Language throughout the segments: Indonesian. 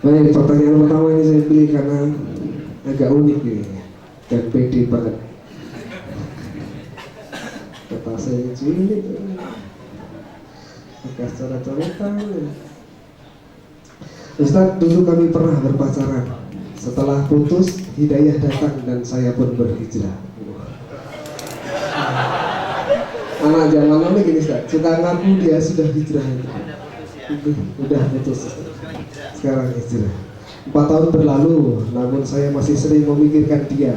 Baik, pertanyaan pertama ini saya pilih karena agak unik ini dan pede banget. Kata saya cilik, agak coret-coretan. Ustaz, dulu kami pernah berpacaran. Setelah putus, hidayah datang dan saya pun berhijrah. Anak zaman now gini Ustaz, suka ngaku dia sudah hijrah. Udah putus. Sekarang hijrah. 4 tahun berlalu, namun saya masih sering memikirkan dia.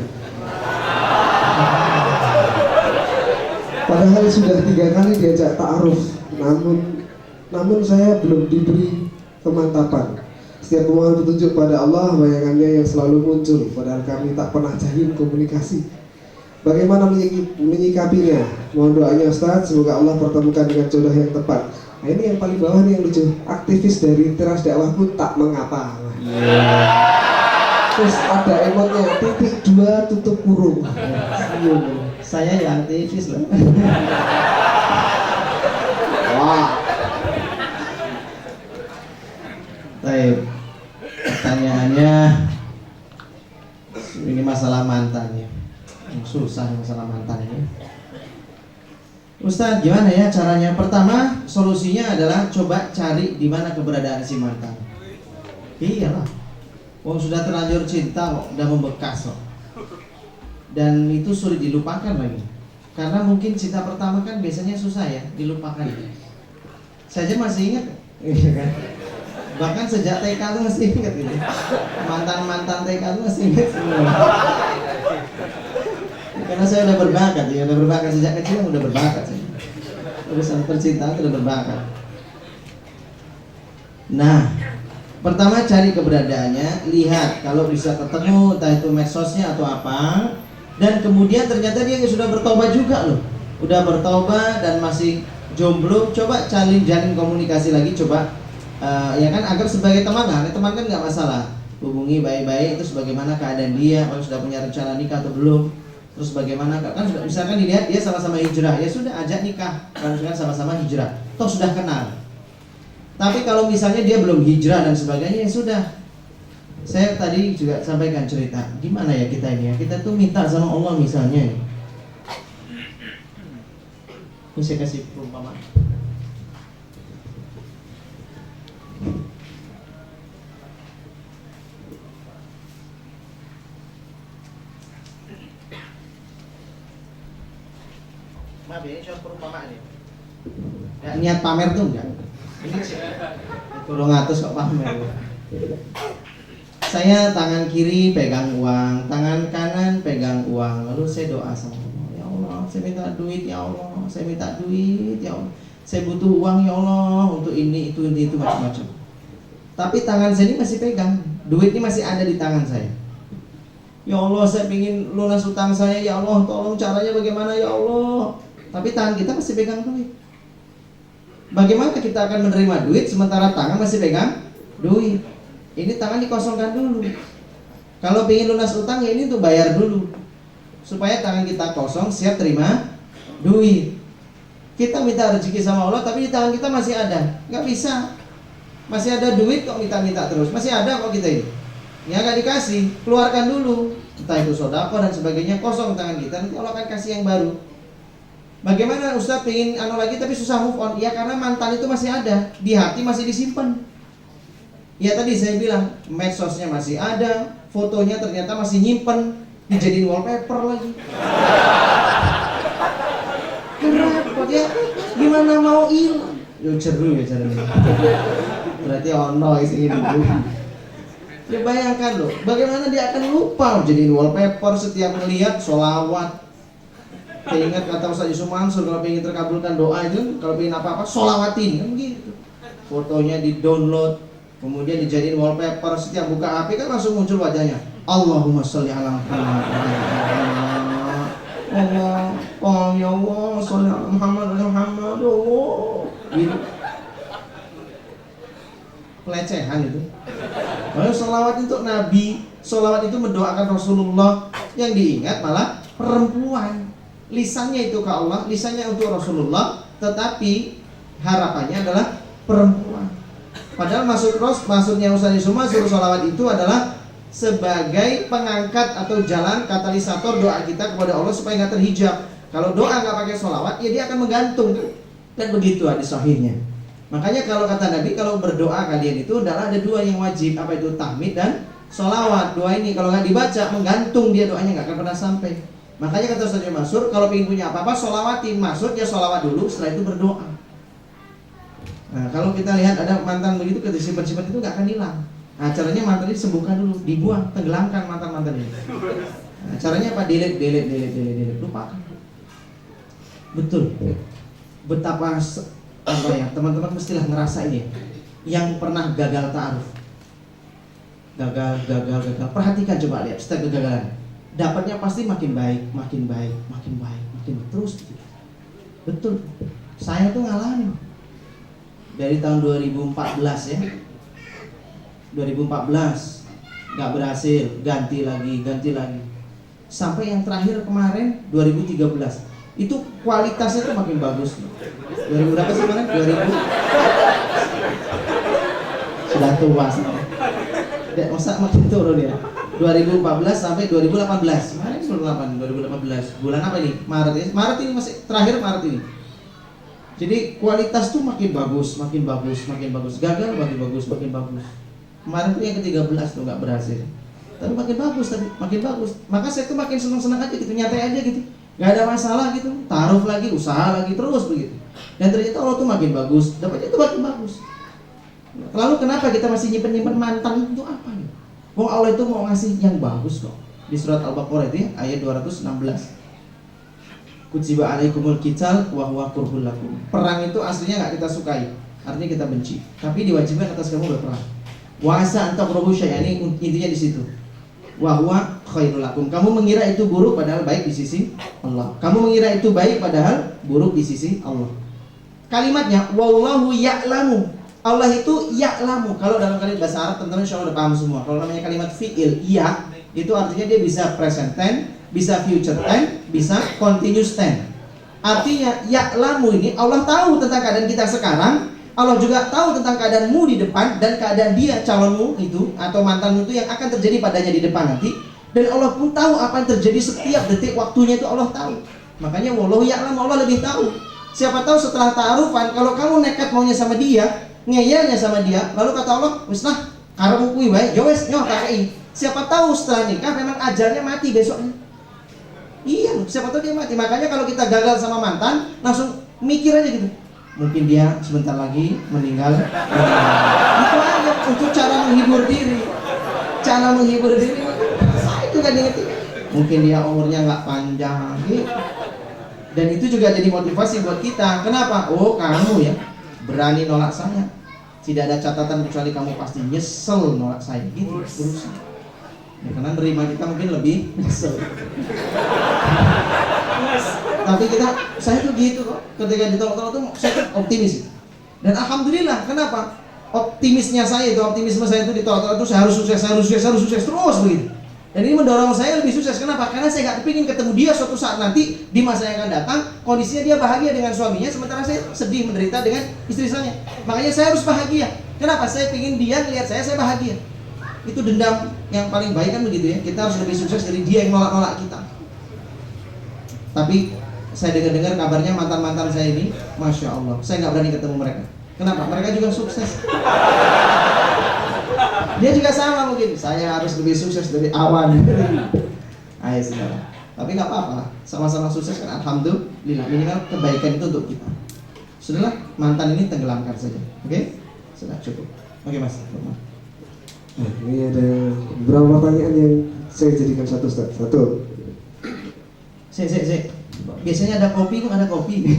Padahal sudah 3 kali diajak ta'aruf, namun saya belum diberi kemantapan. Setiap memohon petunjuk pada Allah, bayangannya yang selalu muncul, padahal kami tak pernah jalin komunikasi. Bagaimana menyikapinya? Mohon doanya Ustaz, semoga Allah pertemukan dengan jodoh yang tepat. Nah, ini yang paling bawah nih yang lucu. Aktivis dari teras dakwahku tak mengapa. Terus ada emotnya titik 2 tutup kurung. Saya ya aktivis loh. Wah. Baik. Pertanyaannya ini masalah mantan ya. Susah masalah mantan ini. Ustaz, gimana ya caranya? Pertama, solusinya adalah coba cari di mana keberadaan si mantan. Iyalah. Oh, sudah terlanjur cinta kok, udah membekas kok. Dan itu sulit dilupakan lagi. Karena mungkin cinta pertama kan biasanya susah ya dilupakan. Saya aja masih ingat. Iya kan? Bahkan sejak TK tuh masih ingat ini. Mantan-mantan TK tuh masih ingat semua. Karena saya udah berbakat ya, udah berbakat sejak kecil, udah berbakat saya. Urusan percintaan udah berbakat. Nah, pertama cari keberadaannya, lihat kalau bisa ketemu, entah itu medsosnya atau apa. Dan kemudian ternyata dia sudah bertobat juga loh. Udah bertobat dan masih jomblo, coba jalin komunikasi lagi, coba ya kan, agar sebagai teman lah, teman kan nggak masalah. Hubungi baik-baik, terus bagaimana keadaan dia, kalau sudah punya rencana nikah atau belum. Terus bagaimana, kan sudah, misalkan dilihat dia sama-sama hijrah, ya sudah ajak nikah, kan sama-sama hijrah, toh sudah kenal. Tapi kalau misalnya dia belum hijrah dan sebagainya, ya sudah. Saya tadi juga sampaikan cerita, gimana ya kita ini ya, kita tuh minta sama Allah misalnya. Ini saya kasih perumpamaan. Maaf ya, ini cuma perumpamaan ya. Ya, niat pamer tuh enggak. Ini kurang atas kok pamer. Saya tangan kiri pegang uang, tangan kanan pegang uang. Lalu saya doa sama Allah, ya Allah, saya minta duit ya Allah, saya minta duit ya Allah, saya butuh uang ya Allah untuk ini itu macam-macam. Tapi tangan saya ini masih pegang, duit ini masih ada di tangan saya. Ya Allah, saya ingin lunas utang saya ya Allah, tolong caranya bagaimana ya Allah. Tapi tangan kita masih pegang duit. Bagaimana kita akan menerima duit sementara tangan masih pegang duit? Ini tangan dikosongkan dulu. Kalau ingin lunas utang ya ini tuh bayar dulu, supaya tangan kita kosong siap terima duit. Kita minta rezeki sama Allah tapi di tangan kita masih ada. Nggak bisa. Masih ada duit kok minta-minta terus. Masih ada kok kita ini. Ya nggak dikasih, keluarkan dulu. Entah itu sodako dan sebagainya, kosong tangan kita, nanti Allah akan kasih yang baru. Bagaimana Ustaz pengen lagi tapi susah move on? Ya karena mantan itu masih ada, di hati masih disimpan. Ya tadi saya bilang, medsosnya masih ada, fotonya ternyata masih nyimpen, dijadiin wallpaper lagi. Repot ya, gimana mau hilang? Yo ceru ya caranya. Berarti ono isi ini. Ya bayangkan loh, bagaimana dia akan lupa jadiin wallpaper setiap melihat sholawat. Ingat kata Ustaz Yusuf Mansur, kalau ingin terkabulkan doa itu, kalau ingin apa-apa, sholawatin kan gitu. Fotonya di download, kemudian dijadiin wallpaper, setiap buka HP kan langsung muncul wajahnya. Allahumma sholli ala Muhammad. Allah, oh ya Allah, sholli ala Muhammad, Muhammad, Allah. Gitu. Pelecehan itu. Lalu sholawat untuk Nabi, sholawat itu mendoakan Rasulullah, yang diingat malah perempuan. Lisannya itu ke Allah, lisannya untuk Rasulullah, tetapi harapannya adalah perempuan. Padahal maksudnya Ustaz Yusuma suruh sholawat itu adalah sebagai pengangkat atau jalan katalisator doa kita kepada Allah supaya nggak terhijab. Kalau doa nggak pakai sholawat, ya dia akan menggantung. Dan begitu hadis sahihnya. Makanya kalau kata Nabi, kalau berdoa kalian itu adalah ada dua yang wajib, apa itu tahmid dan sholawat. Doa ini kalau nggak dibaca menggantung dia, doanya nggak akan pernah sampai. Makanya kata Ustaz Mansur, kalau ingin punya apa-apa sholawatin, maksud ya sholawat dulu, setelah itu berdoa. Nah kalau kita lihat ada mantan begitu, kesimpan-simpan itu nggak akan hilang. Nah caranya mantan ini sembuhkan dulu, dibuang, tenggelamkan mantan-mantan ini. Nah, caranya apa? Delete, lupakan. Betul. Betapa apa ya, teman-teman mestilah ngerasain ya, yang pernah gagal ta'aruf. Gagal. Perhatikan, coba lihat setiap kegagalan. Dapatnya pasti makin baik terus gitu. Betul. Saya tuh ngalamin. Dari tahun 2014 ya. 2014 nggak berhasil, ganti lagi. Sampai yang terakhir kemarin 2013. Itu kualitasnya tuh makin bagus. 2000 berapa sih kemarin? 2000. Sudah tua sih. Masa makin turun ya. 2014 sampai 2018. Kemarin 2018. Bulan apa ini? Maret ya. Maret ini masih terakhir Maret ini. Jadi kualitas tuh makin bagus. Gagal makin bagus. Kemarin tuh yang ke-13 tuh nggak berhasil. Tapi makin bagus. Maka saya tuh makin senang aja gitu, nyantai aja gitu. Gak ada masalah gitu, taruh lagi, usaha lagi, terus begitu. Dan ternyata Allah tuh makin bagus, dapatnya tuh makin bagus. Lalu kenapa kita masih nyimpen mantan itu apa nih? Wong Allah itu mau ngasih yang bagus kok. Di surat Al-Baqarah itu ya, ayat 216. Kutiba alaikumul qital wa huwa kurhul lakum. Perang itu aslinya gak kita sukai, artinya kita benci. Tapi diwajibkan atas kamu berperang. Wa asa an taqrabu syai'an, intinya di situ. Wa huwa khairul lakum. Kamu mengira itu buruk padahal baik di sisi Allah. Kamu mengira itu baik padahal buruk di sisi Allah. Kalimatnya wallahu ya'lamu. Allah itu ya'lamu. Kalau dalam kalimat bahasa Arab teman-teman insyaallah udah paham semua. Kalau namanya kalimat fi'il ya, itu artinya dia bisa present tense, bisa future tense, bisa continuous tense. Artinya ya'lamu ini Allah tahu tentang keadaan kita sekarang. Allah juga tahu tentang keadaanmu di depan dan keadaan dia calonmu itu atau mantanmu itu yang akan terjadi padanya di depan nanti. Dan Allah pun tahu apa yang terjadi setiap detik waktunya, itu Allah tahu. Makanya wallahu ya'lam, Allah lebih tahu. Siapa tahu setelah ta'arufan kalau kamu nekat maunya sama dia, ngeyelnya sama dia, lalu kata Allah, wis nah karepmu kuwi wae, ya wis nyoh kakei. Siapa tahu setelah nikah memang ajalnya mati besoknya. Iya, siapa tahu dia mati. Makanya kalau kita gagal sama mantan, langsung mikir aja gitu. Mungkin dia sebentar lagi meninggal. Itu aja untuk cara menghibur diri. Saya itu kan diingetin. Mungkin dia umurnya nggak panjang. Gitu. Dan itu juga jadi motivasi buat kita. Kenapa? Oh kamu ya berani nolak saya. Tidak ada catatan kecuali kamu pasti nyesel nolak saya. Gitu berusaha. Ya, karena nerima kita mungkin lebih nyesel. Tapi saya tuh gitu kok. Ketika ditolak-tolak tuh saya tuh optimis. Dan alhamdulillah, kenapa? Optimisme saya itu ditolak-tolak itu saya harus sukses terus begitu. Dan ini mendorong saya lebih sukses. Kenapa? Karena saya gak kepingin ketemu dia suatu saat nanti di masa yang akan datang, kondisinya dia bahagia dengan suaminya, sementara saya sedih menderita dengan istri saya. Makanya saya harus bahagia. Kenapa? Saya pingin dia melihat saya bahagia. Itu dendam yang paling baik kan begitu ya. Kita harus lebih sukses dari dia yang nolak-nolak kita. Tapi saya dengar kabarnya mantan-mantan saya ini, Masya Allah, saya nggak berani ketemu mereka. Kenapa? Mereka juga sukses. Dia juga sama mungkin. Saya harus lebih sukses dari awan. Ayo saudara. Tapi nggak apa-apa, sama-sama sukses kan. Alhamdulillah. Minimal kebaikan itu untuk kita. Sudahlah, mantan ini tenggelamkan saja. Oke? Sudah cukup. Oke mas. Nah, ini ada beberapa pertanyaan yang saya jadikan satu. Biasanya ada kopi kok ada kopi.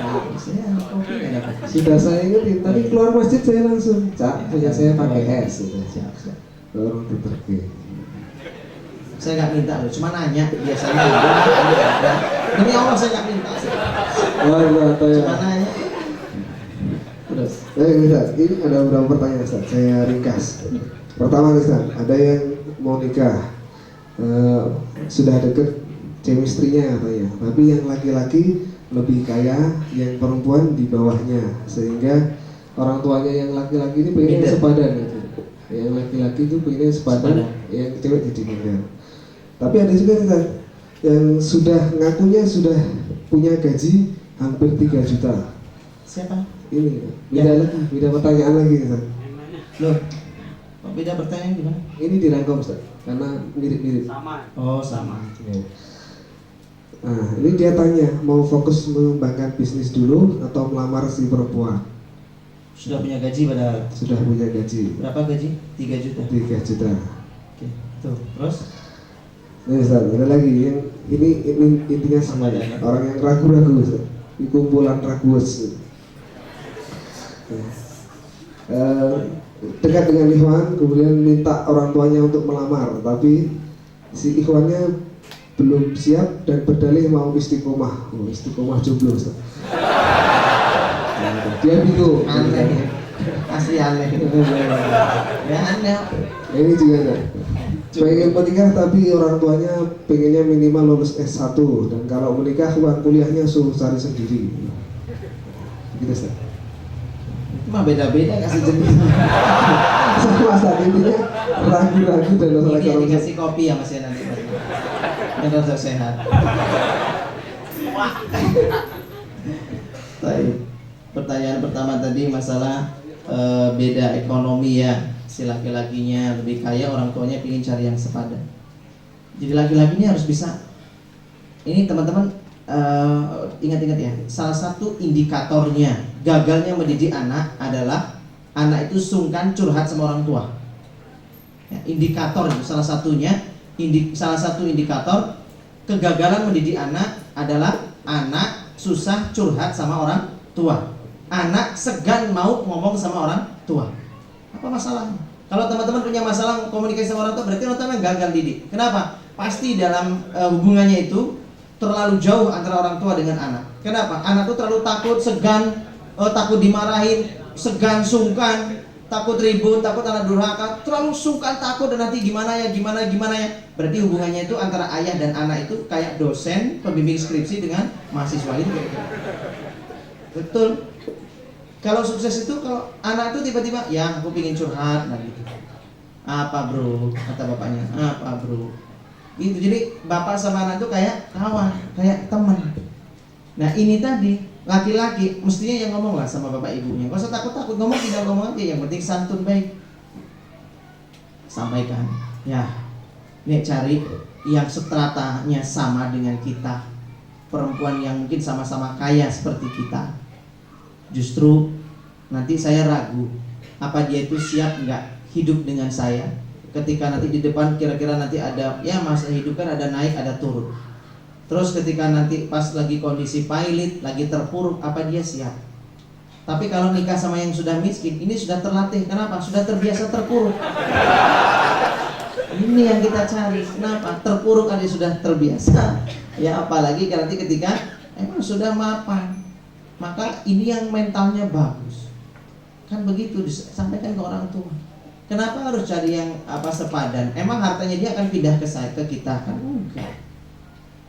Biasanya ada kopi ada kopi. Sudah saya ingetin, tadi keluar masjid saya langsung, Cak, punya saya pakai es. Siap. Orang terpergi. Saya nggak minta loh, cuma nanya biasanya. Demi Allah saya nggak minta. Cuma nanya. Terus. Ustaz, ini ada beberapa pertanyaan Ustaz, saya ringkas. Pertama Ustaz, ada yang mau nikah, sudah deket chemistry-nya katanya, tapi yang laki-laki lebih kaya, yang perempuan di bawahnya, sehingga orang tuanya yang laki-laki ini pengennya Minder. sepadan gitu. Yang laki-laki itu pengennya sepadan, yang cewek jadi minder. Tapi ada juga nih Tan, yang sudah ngakunya sudah punya gaji hampir 3 juta. Siapa? Ini beda lagi, beda pertanyaan lagi Tan. Loh, kok beda pertanyaan gimana? Ini dirangkum Ustaz, karena mirip-mirip. Oh sama. Ya. Nah, ini dia tanya mau fokus mengembangkan bisnis dulu atau melamar si perempuan. Sudah punya gaji padahal. Sudah punya gaji Berapa gaji? 3 juta. 3 juta. Oke, tuh. Terus? Ini Ustaz, ada lagi yang ini intinya sama ya. Orang yang ragu-ragu Ustaz. Di kumpulan raguus. Dekat dengan ikhwan, kemudian minta orang tuanya untuk melamar, tapi si ikhwannya belum siap dan berdalih mau istiqomah. Oh, istiqomah jomblo Ustaz. Dia bingung. Aneh. Asli aneh. Ya aneh. Ini juga enggak. Pengen menikah tapi orang tuanya pengennya minimal lulus S1, dan kalau menikah uang kuliahnya suruh cari sendiri. Gitu Ustaz. Mah beda-beda kasih jenis. Sama saat intinya ragu-ragu dan masalah Ini yang ekonomi. dikasih kopi ya Mas ya nanti. Yang harus sehat. Baik. Pertanyaan pertama tadi masalah beda ekonomi ya. Si laki-lakinya lebih kaya, orang tuanya ingin cari yang sepadan. Jadi laki-laki ini harus bisa. Ini teman-teman ingat-ingat ya. Salah satu indikatornya gagalnya mendidik anak adalah anak itu sungkan curhat sama orang tua. Ya, indikator itu salah satunya. Salah satu indikator kegagalan mendidik anak adalah anak susah curhat sama orang tua. Anak segan mau ngomong sama orang tua. Apa masalahnya? Kalau teman-teman punya masalah komunikasi sama orang tua, berarti orang tua gagal didik. Kenapa? Pasti dalam hubungannya itu terlalu jauh antara orang tua dengan anak. Kenapa? Anak itu terlalu takut, segan, takut dimarahin, segan, sungkan, takut ribut, takut anak durhaka, terlalu sungkan, takut dan nanti gimana ya. Berarti hubungannya itu antara ayah dan anak itu kayak dosen pembimbing skripsi dengan mahasiswa itu. Betul. Kalau sukses itu kalau anak itu tiba-tiba, ya aku pingin curhat, nah gitu. Apa bro? Kata bapaknya. Apa bro? Gitu. Jadi bapak sama anak itu kayak kawan, kayak teman. Nah ini tadi laki-laki mestinya yang ngomong lah sama bapak ibunya. Gak usah takut-takut, ngomong tinggal ngomong aja. Yang penting santun baik. Sampaikan. Ya, nih cari yang stratanya sama dengan kita. Perempuan yang mungkin sama-sama kaya seperti kita. Justru nanti saya ragu apa dia itu siap nggak hidup dengan saya ketika nanti di depan kira-kira nanti ada ya masa hidup kan ada naik ada turun. Terus ketika nanti pas lagi kondisi pailit lagi terpuruk apa dia siap? Tapi kalau nikah sama yang sudah miskin ini sudah terlatih. Kenapa? Sudah terbiasa terpuruk. Ini yang kita cari. Kenapa? Terpuruk aja sudah terbiasa. Ya apalagi nanti ketika emang sudah mapan. Maka ini yang mentalnya bagus. Kan begitu disampaikan ke orang tua. Kenapa harus cari yang sepadan? Emang hartanya dia akan pindah ke kita kan? Enggak.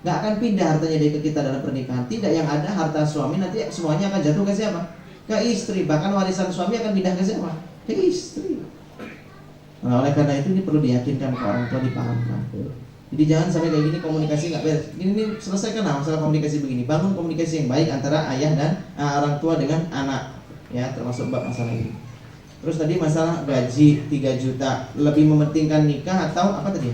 Enggak akan pindah hartanya dia ke kita dalam pernikahan. Tidak, yang ada harta suami nanti semuanya akan jatuh ke siapa? Ke istri. Bahkan warisan suami akan pindah ke siapa? Ke istri. Nah, oleh karena itu ini perlu diyakinkan ke orang tua, dipahamkan. Jadi jangan sampai kayak gini komunikasi nggak beres. Ini selesaikan masalah komunikasi begini. Bangun komunikasi yang baik antara ayah dan orang tua dengan anak. Ya, termasuk bab masalah ini. Terus tadi masalah gaji 3 juta, lebih mementingkan nikah atau apa tadi?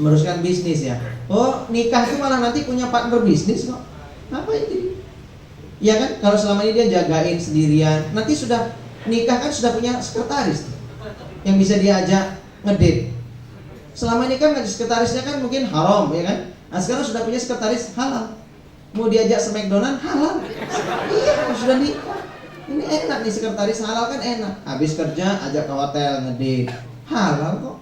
Meneruskan bisnis ya. Oh, nikah itu malah nanti punya partner bisnis kok. Apa itu? Ya kan, kalau selama ini dia jagain sendirian, nanti sudah nikah kan sudah punya sekretaris yang bisa diajak ngedate. Selama ini kan sekretarisnya kan mungkin haram ya kan. Nah sekarang sudah punya sekretaris halal. Mau diajak ke McDonald halal. Iya sudah nikah. Ini enak nih sekretaris halal kan enak. Habis kerja ajak ke hotel ngedate. Halal kok.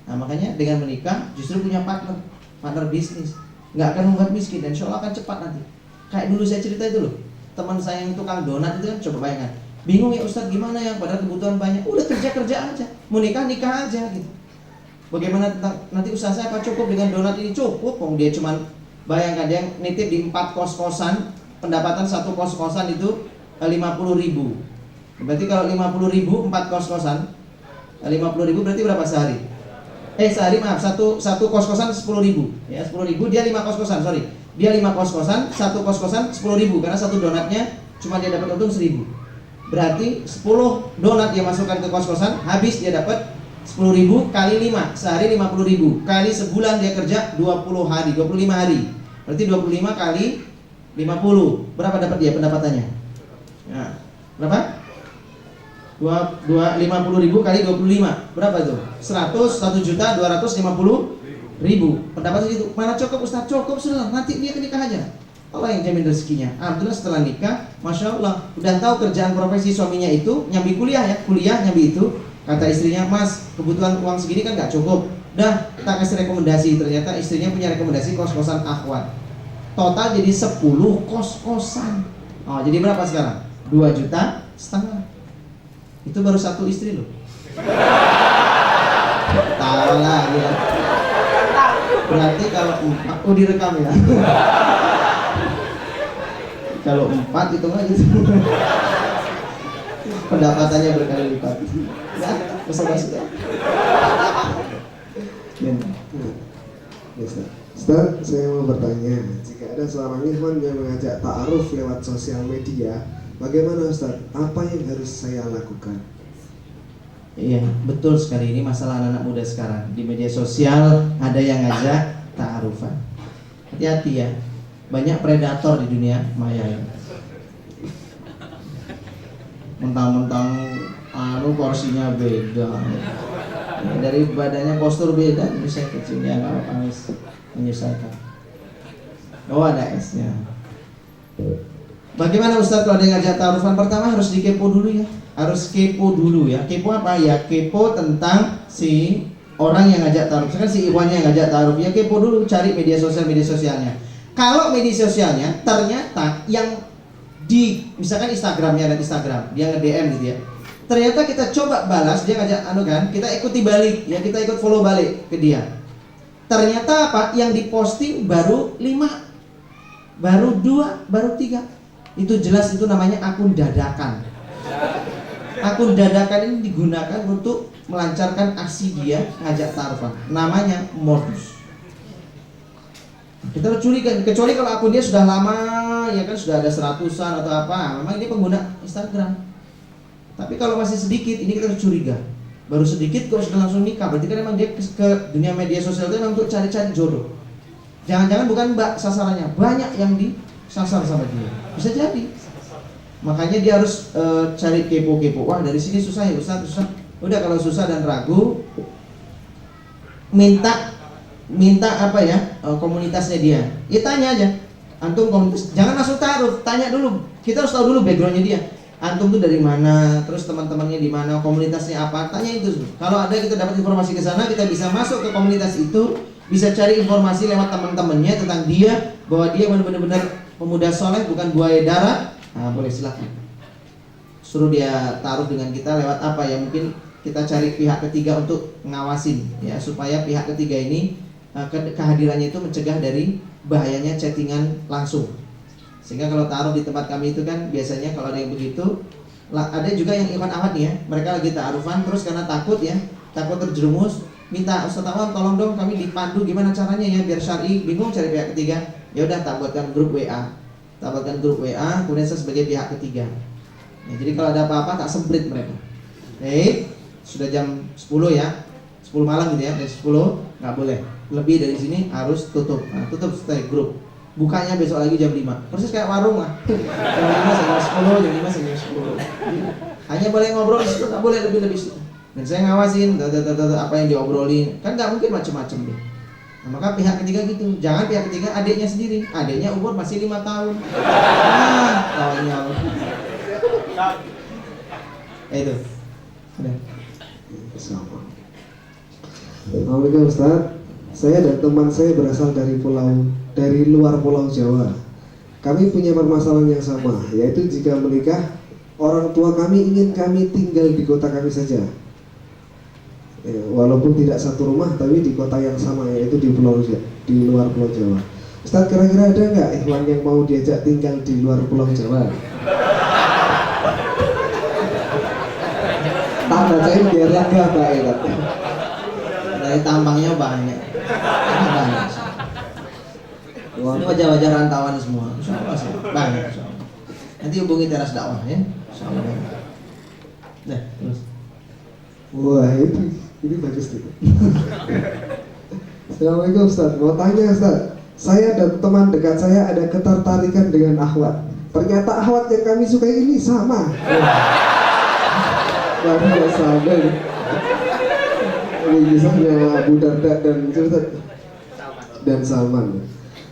Nah makanya dengan menikah justru punya partner bisnis. Nggak akan membuat miskin dan insya Allah akan cepat nanti. Kayak dulu saya cerita itu loh. Teman saya yang tukang donat itu kan coba bayangkan. Bingung ya Ustadz gimana ya padahal kebutuhan banyak. Udah kerja aja. Mau nikah aja gitu. Bagaimana tentang nanti usaha saya apa cukup dengan donat ini? Cukup, dia cuman bayangkan dia nitip di 4 kos-kosan, pendapatan 1 kos-kosan itu 50.000. Berarti kalau 50.000 4 kos-kosan, 50.000 berarti berapa sehari? Sehari maaf, satu kos-kosan 10.000 ya, 10.000 dia 5 kos-kosan, sorry. Dia 5 kos-kosan, satu kos-kosan 10.000 karena satu donatnya cuma dia dapat untung 1.000. Berarti 10 donat dia masukkan ke kos-kosan, habis dia dapat 10.000 kali 5, sehari 50.000 kali sebulan dia kerja 20 hari, 25 hari. Berarti 25 kali 50. Berapa dapat dia pendapatannya? Nah, berapa? 50.000 kali 25. Berapa itu? 101.250.000. Pendapatan itu. Mana cukup Ustaz? Cukup sudah. Nanti dia ke nikah aja. Allah yang jamin rezekinya. Alhamdulillah setelah nikah, Masya Allah, udah tahu kerjaan profesi suaminya itu nyambi kuliah ya, kuliah nyambi itu. Kata istrinya, Mas, kebutuhan uang segini kan gak cukup. Dah, tak kasih rekomendasi. Ternyata istrinya punya rekomendasi kos-kosan Akhwat. Total jadi 10 kos-kosan. Oh, jadi berapa sekarang? 2,5 juta. Itu baru satu istri loh. Tahu lah ya. Berarti kalau 4, direkam ya. Kalau 4 itu nggak gitu. Pendapatannya berkali lipat. Ya, basa-basi ya. Ustaz, saya mau bertanya, jika ada seorang ikhwan yang mengajak ta'aruf lewat sosial media, bagaimana Ustaz? Apa yang harus saya lakukan? Iya, betul sekali. Ini masalah anak-anak muda sekarang. Di media sosial ada yang ngajak ta'arufan. Hati-hati ya. Banyak predator di dunia maya ya. Mentang-mentang porsinya beda. Ya, dari badannya postur beda, bisa kecilnya nggak harus menyelesaikan. Oh, ada S-nya. Bagaimana Ustaz kalau dia ngajak ta'arufan? Pertama harus dikepo dulu ya. Harus kepo dulu ya. Kepo apa ya? Kepo tentang si orang yang ngajak ta'aruf. Misalkan si ikhwannya yang ngajak ta'aruf, ya kepo dulu, cari media sosialnya. Kalau media sosialnya ternyata yang di misalkan Instagramnya ada Instagram, dia nge-DM gitu ya. Ternyata kita coba balas, dia ngajak kita ikuti balik, ya kita ikut follow balik ke dia. Ternyata apa? Yang diposting baru 5, baru 2, baru 3. Itu jelas itu namanya akun dadakan. Akun dadakan ini digunakan untuk melancarkan aksi dia ngajak ta'arufan. Namanya modus. Kita curiga, kecuali kalau akun dia sudah lama, ya kan sudah ada 100-an atau apa, memang ini pengguna Instagram. Tapi kalau masih sedikit, ini kita harus curiga. Baru sedikit kok sudah langsung nikah, berarti kan memang dia ke dunia media sosial itu memang untuk cari-cari jodoh. Jangan-jangan bukan sasarannya, banyak yang disasar sama dia. Bisa jadi. Makanya dia harus cari kepo-kepo. Wah, dari sini susah ya Ustaz, susah. Udah, kalau susah dan ragu, minta apa ya, komunitasnya dia. Ya tanya aja. Antum komunitas, jangan langsung ta'aruf, tanya dulu. Kita harus tahu dulu backgroundnya dia. Antum tuh dari mana, terus teman-temannya di mana, komunitasnya apa, tanya itu. Kalau ada kita dapat informasi ke sana, kita bisa masuk ke komunitas itu, bisa cari informasi lewat teman-temannya tentang dia, bahwa dia benar-benar pemuda soleh, bukan buaya darat. Nah, boleh silakan. Suruh dia taruh dengan kita lewat apa ya? Mungkin kita cari pihak ketiga untuk ngawasin ya, supaya pihak ketiga ini kehadirannya itu mencegah dari bahayanya chattingan langsung. Sehingga kalau taruh di tempat kami itu kan biasanya kalau ada yang begitu, ada juga yang ikhwan awat nih ya, mereka lagi ta'arufan terus karena takut ya, takut terjerumus, minta Ustaz Awan tolong dong kami dipandu gimana caranya ya biar syar'i, bingung cari pihak ketiga. Ya udah, tak buatkan grup WA. Kemudian saya sebagai pihak ketiga. Nah, jadi kalau ada apa-apa tak semprit mereka. Sudah jam 10 ya, 10 malam gitu ya, dari 10 nggak boleh lebih dari sini, harus tutup. Nah, tutup stay grup. Bukanya besok lagi jam 5. Persis kayak warung lah. Jam 5 sampai 10, jam 5 sampai 10. Hanya boleh ngobrol di situ, nggak boleh lebih situ. Dan saya ngawasin apa yang diobrolin. Kan nggak mungkin macam-macam deh. Nah, maka pihak ketiga gitu. Jangan pihak ketiga adiknya sendiri. Adiknya umur masih 5 tahun. Lawannya Allah. Itu. Udah. Assalamualaikum Ustaz. Saya dan teman saya berasal dari luar Pulau Jawa. Kami punya permasalahan yang sama, yaitu jika menikah, orang tua kami ingin kami tinggal di kota kami saja. Walaupun tidak satu rumah, tapi di kota yang sama, yaitu di luar Pulau Jawa. Ustaz, kira-kira ada nggak ikhwan yang mau diajak tinggal di luar Pulau Jawa? bacain biar lega Pak ya. Dari tambangnya banyak. Banyak. Ini wajah-wajah rantauan semua. Insyaallah sih. Banyak insyaallah. Nanti hubungi teras dakwah ya. Insyaallah. Nah, terus. Wah ini bagus nih. Assalamualaikum Ustaz, mau tanya Ustaz, saya dan teman dekat saya ada ketertarikan dengan akhwat. Ternyata akhwat yang kami sukai ini sama. Luar biasa deh. Ini misalnya Abu Darda dan Salman.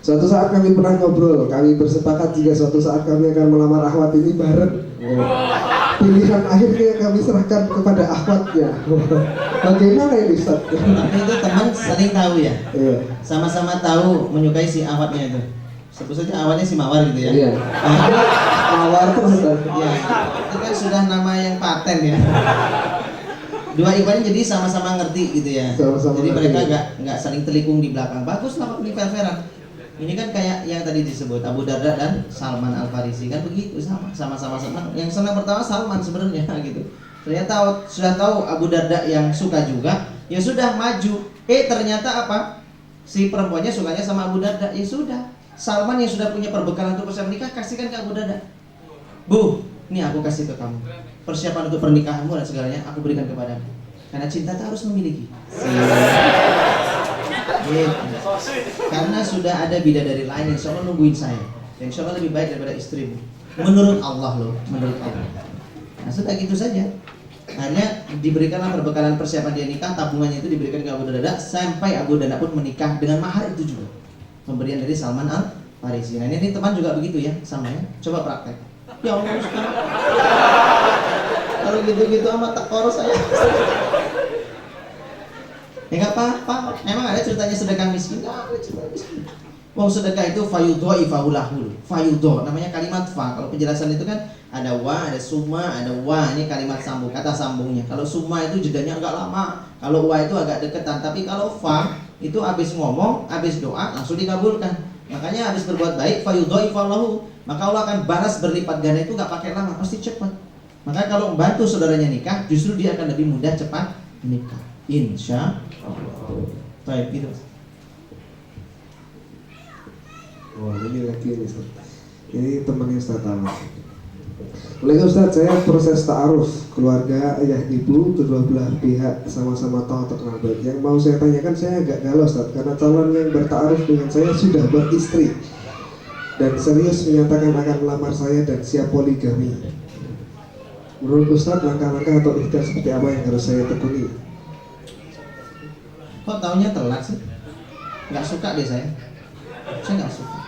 Suatu saat kami pernah ngobrol, kami bersepakat jika suatu saat kami akan melamar akhwat ini bareng. Pilihan akhirnya kami serahkan kepada akhwatnya. Bagaimana ini Ustaz? Tapi itu teman saling tahu ya. Iya. Sama-sama tahu menyukai si akhwatnya itu. Sebut saja akhwatnya si Mawar gitu ya. Iya. Mawar terus Ustaz. Ya, itu kan sudah nama yang paten ya. Dua ikhwannya jadi sama-sama ngerti gitu ya. Sama-sama jadi ngerti. mereka nggak saling telikung di belakang. Bagus lah ini fair-fairan. Ini kan kayak yang tadi disebut Abu Darda dan Salman Al Farisi kan begitu sama-sama senang. Yang senang pertama Salman sebenarnya gitu. Ternyata sudah tahu Abu Darda yang suka juga, ya sudah maju. Ternyata apa? Si perempuannya sukanya sama Abu Darda. Ya sudah. Salman yang sudah punya perbekalan untuk persiapan nikah kasihkan ke Abu Darda. Bu, ini aku kasih ke kamu. Persiapan untuk pernikahanmu dan segalanya aku berikan kepadamu. Karena cinta tak harus memiliki. Gitu. Karena sudah ada bidadari lain yang insya Allah nungguin saya. Dan insya Allah lebih baik daripada istrimu. Menurut Allah loh, menurut Allah. Nah sudah gitu saja. Hanya diberikanlah perbekalan persiapan dia nikah, tabungannya itu diberikan ke Abu Darda sampai Abu Darda pun menikah dengan mahar itu juga. Pemberian dari Salman Al Farisi. Nah ini teman juga begitu ya, sama ya. Coba praktek. Ya Allah Ustaz. Kalau gitu-gitu amat tak koros saya. Ya nggak apa-apa. Emang ada ceritanya sedekah miskin? Nggak ada cerita miskin. Mau sedekah itu fayudhaifahulahul. Fayudho namanya kalimat fa. Kalau penjelasan itu kan ada wa, ada summa, ada wa. Ini kalimat sambung, kata sambungnya. Kalau summa itu jedanya agak lama. Kalau wa itu agak deketan. Tapi kalau fa itu habis ngomong, habis doa langsung dikabulkan. Makanya habis berbuat baik fayudhaifalahu. Maka Allah akan balas berlipat ganda itu nggak pakai lama, pasti cepat. Maka kalau membantu saudaranya nikah, justru dia akan lebih mudah cepat menikah. Insya Allah. Baik gitu. Wah ini lagi nih Ustaz. Ini temannya Ustaz Tama. Boleh Ustaz, saya proses ta'aruf keluarga ayah ibu kedua belah pihak sama-sama tahu atau kenal baik. Yang mau saya tanyakan, saya agak galau Ustaz, karena calon yang berta'aruf dengan saya sudah beristri dan serius menyatakan akan melamar saya dan siap poligami. Menurut Ustaz, langkah-langkah atau ikhtiar seperti apa yang harus saya tekuni? Kok taunya telat sih? Nggak suka deh saya nggak suka.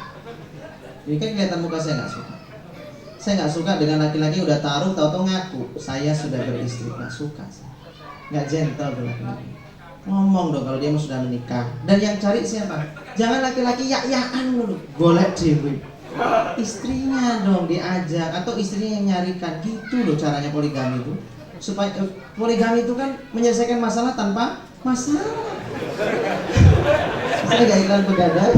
Ini kan kelihatan muka saya nggak suka. Saya nggak suka dengan laki-laki udah taruh tahu-tahu ngaku saya sudah beristri. Nggak suka sih. Nggak gentle tuh laki-laki. Ngomong dong kalau dia sudah menikah. Dan yang cari siapa? Jangan laki-laki yak-yakan dulu. Golek cewek. Istrinya dong diajak atau istrinya yang nyarikan. Gitu loh caranya poligami itu. Supaya poligami itu kan menyelesaikan masalah tanpa masalah. Saya gak iklan pegadaian.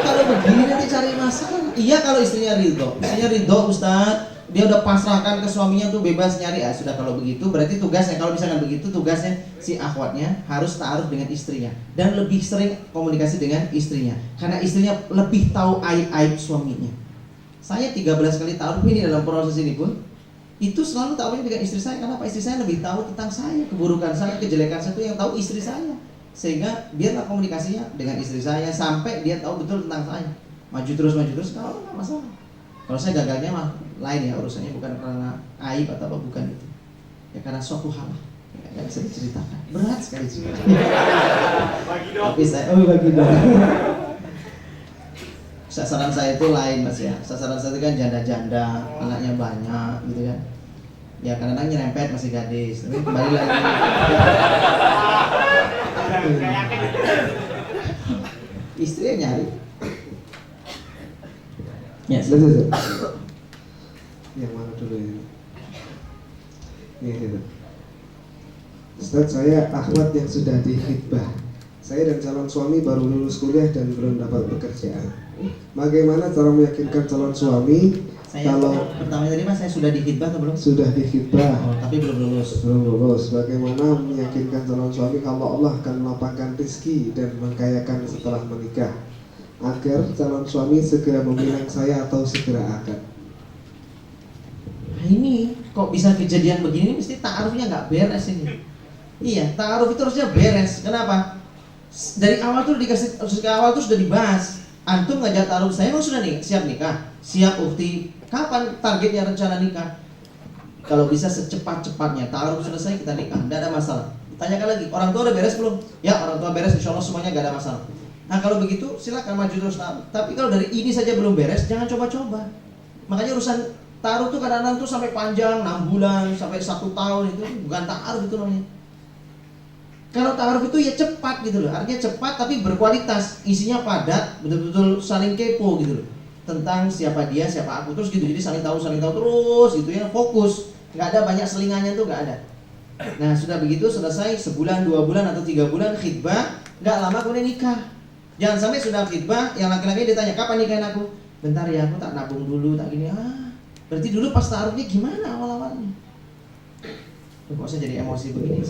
Kalau begini nanti cari masalah. Iya kalau istrinya ridho. Istrinya ridho Ustaz, dia udah pasrahkan ke suaminya tuh bebas nyari. Sudah kalau begitu berarti tugasnya, kalau misalkan begitu tugasnya si akhwatnya harus ta'aruf dengan istrinya dan lebih sering komunikasi dengan istrinya. Karena istrinya lebih tahu aib-aib suaminya. Saya 13 kali ta'aruf ini dalam proses ini pun itu selalu ta'arufnya dengan istri saya. Kenapa? Istri saya lebih tahu tentang saya, keburukan saya, kejelekan saya itu yang tahu istri saya. Sehingga biarlah komunikasinya dengan istri saya sampai dia tahu betul tentang saya. Maju terus kalau nggak masalah. Kalau saya gagalnya mah lain ya, urusannya bukan karena aib atau apa, bukan itu. Ya karena suatu hal ya, nggak bisa diceritakan. Berat sekali ceritanya. Tapi saya bagi dong. Sasaran saya itu lain Mas ya. Sasaran saya itu kan janda-janda, anaknya banyak gitu kan. Ya kadang-kadang nyerempet masih gadis. Tapi kembali lagi. Istrinya nyari. Ya, Selesai. Yang mana dulu ini? Ini gitu. Ustaz, saya akhwat yang sudah dihitbah. Saya dan calon suami baru lulus kuliah dan belum dapat pekerjaan. Bagaimana cara meyakinkan calon suami Saya pertama tadi Mas, saya sudah dikhidbah atau belum? Sudah dikhidbah. Oh, tapi belum lulus. Belum lulus. Bagaimana meyakinkan calon suami kalau Allah akan melapangkan rezeki dan mengkayakan setelah menikah, agar calon suami segera meminang saya atau segera akad? Nah ini kok bisa kejadian begini, mesti ta'arufnya nggak beres ini. Iya, ta'aruf itu harusnya beres. Kenapa? Dari awal tuh dikasih, awal tuh sudah dibahas. Antum ngajak ta'aruf saya, emang sudah nih siap nikah? Siap ukti. Kapan targetnya rencana nikah? Kalau bisa secepat-cepatnya, ta'aruf selesai kita nikah, tidak ada masalah. Tanyakan lagi, orang tua udah beres belum? Ya, orang tua beres, insya Allah semuanya gak ada masalah. Nah kalau begitu silakan maju terus. Tapi kalau dari ini saja belum beres, jangan coba-coba. Makanya urusan ta'aruf tuh kadang-kadang tuh sampai panjang, 6 bulan, sampai 1 tahun, itu bukan ta'aruf itu namanya. Kalau ta'aruf itu ya cepat gitu loh, artinya cepat tapi berkualitas, isinya padat, betul-betul saling kepo gitu loh, tentang siapa dia, siapa aku, terus gitu, jadi saling tahu terus gitu ya, fokus, nggak ada banyak selingannya tuh, nggak ada. Nah sudah begitu selesai, sebulan, 2 bulan atau 3 bulan khidbah, nggak lama kemudian nikah. Jangan sampai sudah khidbah, yang laki-laki ditanya kapan nikahin aku, bentar ya aku tak nabung dulu, tak gini, berarti dulu pas ta'arufnya gimana awal-awalnya? Kok saya jadi emosi begini?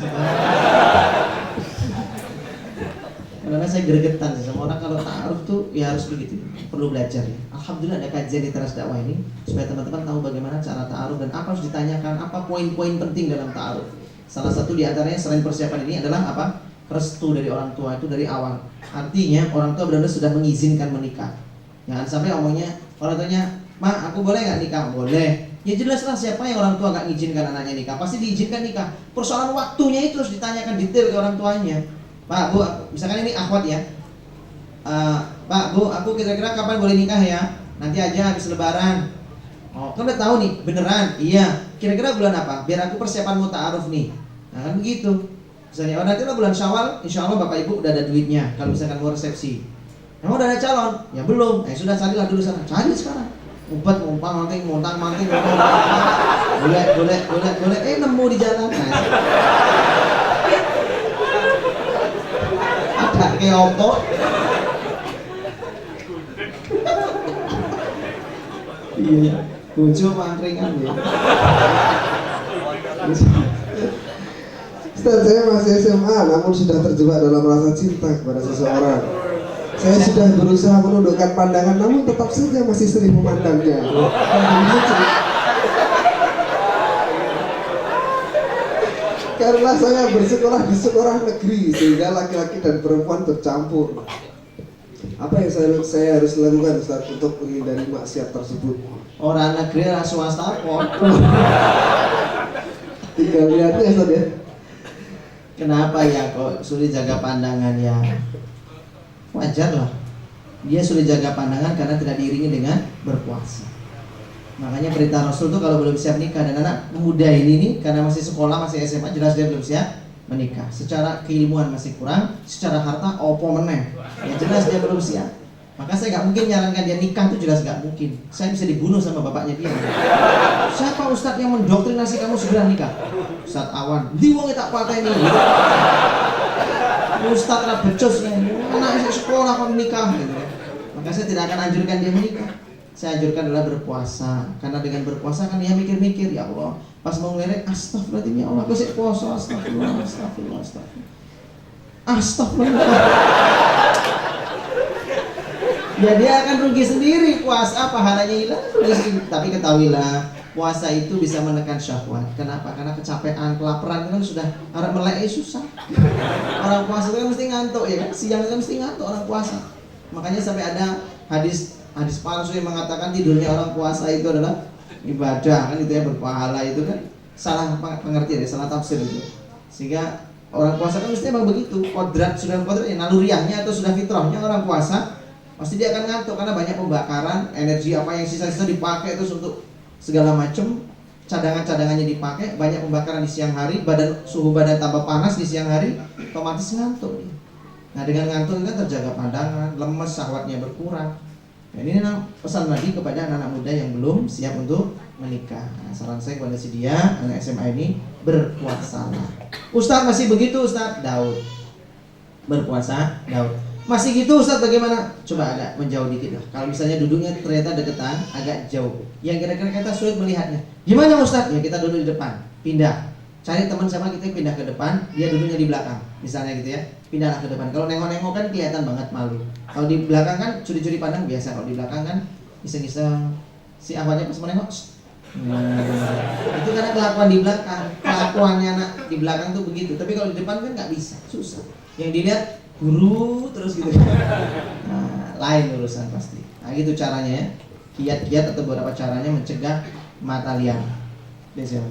Karena saya gregetan sih sama orang kalau ta'aruf tuh ya harus begitu, perlu belajar ya. Alhamdulillah ada kajian di Teras Dakwah ini supaya teman-teman tahu bagaimana cara ta'aruf dan apa harus ditanyakan, apa poin-poin penting dalam ta'aruf. Salah satu di antaranya selain persiapan ini adalah apa? Restu dari orang tua itu dari awal. Artinya orang tua benar-benar sudah mengizinkan menikah. Jangan sampai omongnya orang tuanya, "Ma, aku boleh nggak nikah?" Boleh. Ya jelas lah, siapa yang orang tua nggak ngizinkan anaknya nikah, pasti diizinkan nikah. Persoalan waktunya itu harus ditanyakan detail ke orang tuanya. Pak, Bu, misalkan ini akhwat ya, Pak, Bu, aku kira-kira kapan boleh nikah ya? Nanti aja habis lebaran. Oh, kan udah tahu nih, beneran? Iya. Kira-kira bulan apa? Biar aku persiapan mau ta'aruf nih. Nah kan begitu. Misalnya, oh nanti lah bulan Syawal, insya Allah bapak ibu udah ada duitnya. Kalau misalkan mau resepsi, emang udah ada calon? Ya belum. Sudah carilah dulu sana. Cari sekarang. Umpet, ngumpang, manting, montang-manting, boleh, nemu di jalan. Nah, ada kayak opo. Iya, muncul mangkringan ya. Ustaz, saya masih SMA namun sudah terjebak dalam rasa cinta kepada seseorang. Saya sudah berusaha menundukkan pandangan namun tetap saja masih sering memandangnya. Karena saya bersekolah di sekolah negeri sehingga laki-laki dan perempuan bercampur. Apa yang saya harus lakukan Ustaz untuk menghindari maksiat tersebut? Orang negeri, orang swasta kok. Tinggal lihatnya Ustaz ya. Kenapa ya kok sulit jaga pandangan ya? Wajar lah. Dia sulit jaga pandangan karena tidak diiringi dengan berpuasa. Makanya perintah Rasul tuh kalau belum siap nikah, dan anak muda ini nih karena masih sekolah, masih SMA, jelas dia belum siap menikah. Secara keilmuan masih kurang, secara harta opo meneh. Ya jelas dia belum siap. Maka saya nggak mungkin nyarankan dia nikah, tuh jelas nggak mungkin. Saya bisa dibunuh sama bapaknya dia. Siapa ustadz yang mendoktrinasi kamu segera nikah? Ustadz Awan. Di wong tak patah ini. Ustadz lah becus ya. Anak sekolah kok nikah gitu. Maka saya tidak akan anjurkan dia menikah. Saya anjurkan adalah berpuasa. Karena dengan berpuasa kan dia mikir-mikir, ya Allah, pas mau ngelek, astagfirullahaladzim ya Allah, aku sih puasa, astagfirullah. Ya dia akan rugi sendiri, puasa pahalanya hilang. Tapi ketahuilah, puasa itu bisa menekan syahwat. Kenapa? Karena kecapean, kelaparan kan sudah harap melek susah. Orang puasa itu kan mesti ngantuk ya kan, siang itu kan mesti ngantuk orang puasa. Makanya sampai ada hadis palsu yang mengatakan tidurnya orang puasa itu adalah ibadah, kan itu ya, berpahala, itu kan salah pengertian ya, salah tafsir itu. Sehingga orang puasa kan mesti emang begitu, kodrat ya, naluriahnya atau sudah fitrahnya orang puasa pasti dia akan ngantuk karena banyak pembakaran energi, apa yang sisa-sisa dipakai terus untuk segala macam, cadangan-cadangannya dipakai, banyak pembakaran di siang hari, suhu badan tambah panas di siang hari, otomatis ngantuk nih. Nah dengan ngantuk kan terjaga pandangan, lemes, syahwatnya berkurang. Nah, ini pesan Nabi kepada anak-anak muda yang belum siap untuk menikah. Nah, saran saya kepada si dia, anak SMA ini, berpuasalah. Ustadz masih begitu Ustadz? Daud berpuasa, Daud. Masih gitu Ustaz bagaimana? Coba agak menjauh dikit lah. Kalau misalnya duduknya ternyata deketan, agak jauh. Yang kira-kira kita sulit melihatnya. Gimana Ustaz? Ya kita duduk di depan, pindah. Cari teman sama kita pindah ke depan, dia duduknya di belakang. Misalnya gitu ya, pindahlah ke depan. Kalau nengok-nengok kan kelihatan banget malu. Kalau di belakang kan curi-curi pandang biasa. Kalau di belakang kan iseng-iseng. Si awalnya pas menengok, itu karena kelakuan di belakang. Kelakuannya anak di belakang tuh begitu. Tapi kalau di depan kan nggak bisa, susah. Yang dilihat guru terus gitu. Nah, lain urusan pasti. Nah gitu caranya ya. Kiat-kiat atau beberapa caranya mencegah mata liar. Biasa.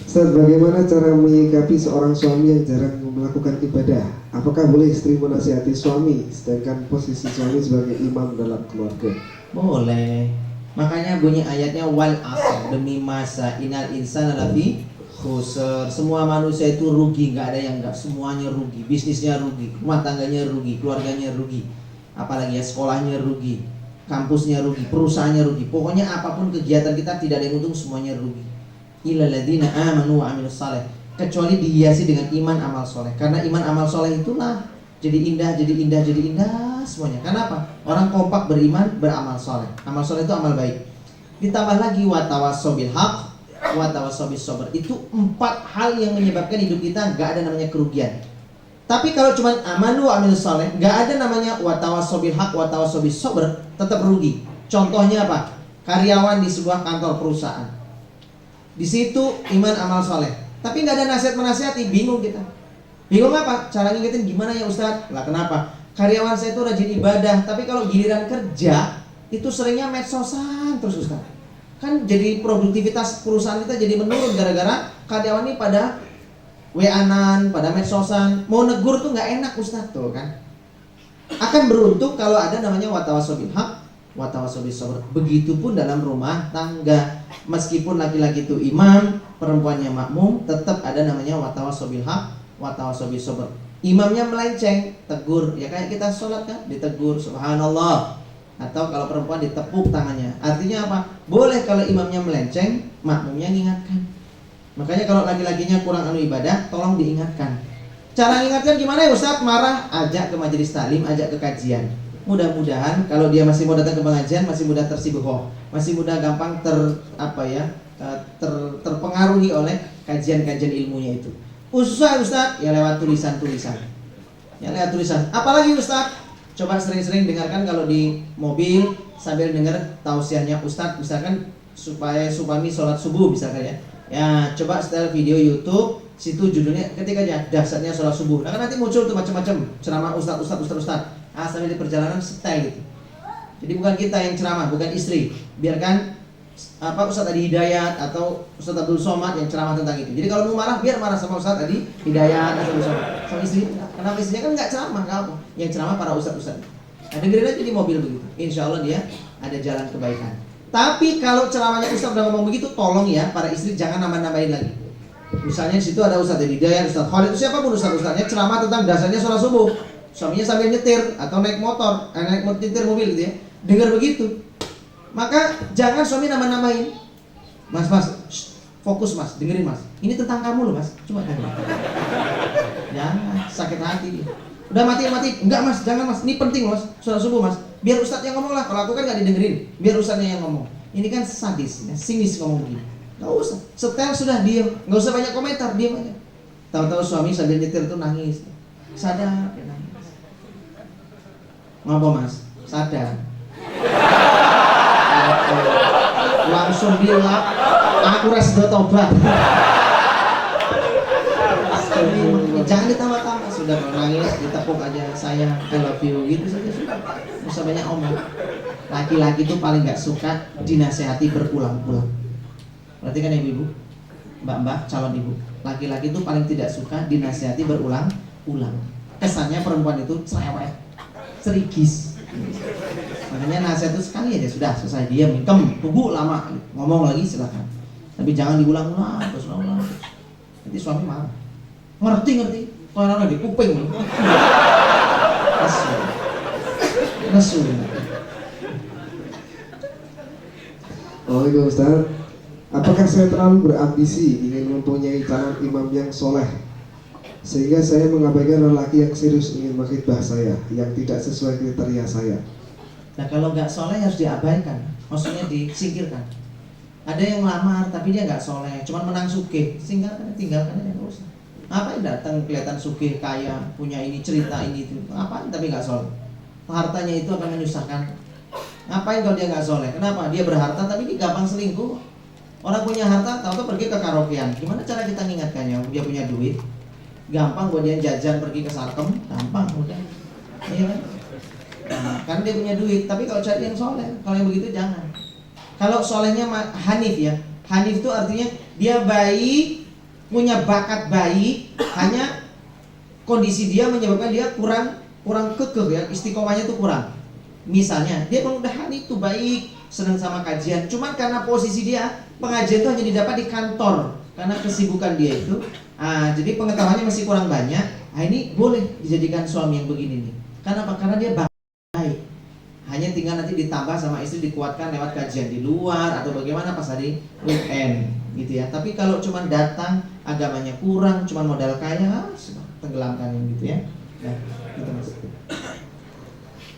Ustaz, bagaimana cara menyikapi seorang suami yang jarang melakukan ibadah? Apakah boleh istri menasihati suami sedangkan posisi suami sebagai imam dalam keluarga? Boleh. Makanya bunyi ayatnya wal asr, demi masa innal insana lafi khusr. Semua manusia itu rugi, nggak ada yang nggak, semuanya rugi. Bisnisnya rugi, rumah tangganya rugi, keluarganya rugi. Apalagi ya sekolahnya rugi, kampusnya rugi, perusahaannya rugi. Pokoknya apapun kegiatan kita tidak ada yang untung, semuanya rugi. Illal ladzina amanu wa amilus saleh, kecuali dihiasi dengan iman amal soleh. Karena iman amal soleh itulah jadi indah, jadi indah, jadi indah semuanya. Karena apa? Orang kompak beriman, beramal soleh. Amal soleh itu amal baik. Ditambah lagi watawassaw bil haq, watawassaw bis sabr. Itu 4 hal yang menyebabkan hidup kita nggak ada namanya kerugian. Tapi kalau cuma amanu wa amilus saleh, nggak ada namanya watawassaw bil haq, watawassaw bis sabr, tetap rugi. Contohnya apa? Karyawan di sebuah kantor perusahaan. Di situ iman amal soleh, tapi nggak ada nasihat menasihati, bingung kita. Bingung apa? Cara ngingetin gimana ya Ustadz? Lah kenapa? Karyawan saya itu rajin ibadah, tapi kalau giliran kerja itu seringnya medsosan terus Ustadz. Kan jadi produktivitas perusahaan kita jadi menurun gara-gara karyawan ini pada WA-an, pada medsosan. Mau negur tuh nggak enak Ustadz tuh kan. Akan beruntung kalau ada namanya watawassaw bil haq, watawassaw bis sabr. Begitupun dalam rumah tangga. Meskipun laki-laki itu imam, perempuannya makmum, tetap ada namanya watawassaw bil haq, watawassaw bis sabr. Imamnya melenceng, tegur. Ya kayak kita sholat kan, ditegur subhanallah. Atau kalau perempuan ditepuk tangannya. Artinya apa? Boleh kalau imamnya melenceng, makmumnya mengingatkan. Makanya kalau laki-lakinya kurang ibadah, tolong diingatkan. Cara mengingatkan gimana ya Ustaz? Marah, ajak ke majelis taklim, ajak ke kajian. Mudah-mudahan kalau dia masih mau datang ke pengajian, masih mudah tersibuh, masih mudah gampang terpengaruhi oleh kajian-kajian ilmunya itu. Ustaz, ya lewat tulisan-tulisan. Ya lewat tulisan. Apalagi Ustaz? Coba sering-sering dengarkan kalau di mobil sambil dengar tausiahnya Ustaz, misalkan supaya supami sholat subuh misalkan ya. Ya, coba setel video YouTube, situ judulnya ketik aja dahsyatnya sholat subuh. Nah, kan nanti muncul tuh macam-macam ceramah Ustaz. Sambil di perjalanan setel gitu. Jadi bukan kita yang ceramah, bukan istri. Biarkan Ustaz Adi Hidayat atau Ustaz Abdul Somad yang ceramah tentang itu. Jadi kalau mau marah, biar marah sama Ustaz Adi Hidayat atau Abdul Somad. Sama istri, kenapa istrinya kan nggak ceramah, nggak apa. Yang ceramah para ustaz-ustaz. Nah, dengerin aja di mobil begitu. Insya Allah dia ada jalan kebaikan. Tapi kalau ceramahnya Ustaz udah ngomong begitu, tolong ya para istri jangan nambah-nambahin lagi. Misalnya di situ ada Ustaz Adi Hidayat, Ustaz Khalid, itu siapapun ustaz-ustaznya ceramah tentang dasarnya sholat subuh. Suaminya sambil nyetir atau naik motor, nyetir mobil gitu ya. Dengar begitu. Maka jangan suami nambah-nambahin. Mas, fokus mas, dengerin mas. Ini tentang kamu loh mas, cuma kamu. Jangan, sakit hati dia. Udah mati. Enggak mas, jangan mas, ini penting mas, sholat subuh mas. Biar ustadz yang ngomong lah, kalau aku kan gak didengerin. Biar ustadznya yang ngomong. Ini kan sadis, ya, sinis ngomong begini. Gak usah, setel sudah diam. Gak usah banyak komentar, diam aja. Tahu-tahu suami sambil nyetir tuh nangis. Sadar, ya nangis. Ngapa mas? Sadar. Langsung bilang aku sudah tobat. Jangan ditambah-tambah, sudah nangis ditepuk aja, sayang, I love you gitu saja sudah. Nggak usah banyak omong. Laki-laki itu paling nggak suka dinasehati berulang-ulang. Berarti kan ibu-ibu, mbak-mbak, calon ibu, laki-laki itu paling tidak suka dinasehati berulang-ulang. Kesannya perempuan itu cerewet, cerigis. Makanya nasihat itu sekali aja sudah selesai, diam, tunggu lama, ngomong lagi silakan. Tapi jangan diulang-ulang terus. Nanti suami marah. Ngerti. Orang lagi kuping. Nesu. Oh iya Ustaz, apakah saya terlalu berambisi ingin mempunyai calon imam yang soleh sehingga saya mengabaikan lelaki yang serius ingin menghibah saya, yang tidak sesuai kriteria saya. Nah kalau nggak soleh harus diabaikan, maksudnya disingkirkan. Ada yang lamar tapi dia nggak soleh, cuman menang sugih, tinggalkan aja, nggak usah. Ngapain datang kelihatan sugih, kaya, punya ini, cerita ini itu, ngapain tapi nggak soleh? Hartanya itu akan menyusahkan. Ngapain kalau dia nggak soleh? Kenapa? Dia berharta tapi dia gampang selingkuh. Orang punya harta, tahu-tahu pergi ke karaokean. Gimana cara kita mengingatkannya? Dia punya duit, gampang buat dia jajan pergi ke Sarkem, gampang udah. Iya kan? Nah, kan dia punya duit, tapi kalau cari yang soleh, kalau yang begitu jangan. Kalau solehnya Hanif ya, Hanif itu artinya dia baik, punya bakat baik, hanya kondisi dia menyebabkan dia kurang kekeh ya, istiqomahnya itu kurang. Misalnya dia udah Hanif itu baik, senang sama kajian, cuman karena posisi dia pengajian itu hanya didapat di kantor karena kesibukan dia itu. Jadi pengetahuannya masih kurang banyak. Ini boleh dijadikan suami yang begini nih. Karena apa? Karena dia baik. Hanya tinggal nanti ditambah sama istri, dikuatkan lewat kajian di luar atau bagaimana pas hari weekend gitu ya. Tapi kalau cuma datang, agamanya kurang, cuma modal kaya, tenggelamkan gitu ya. Nah, gitu Mas.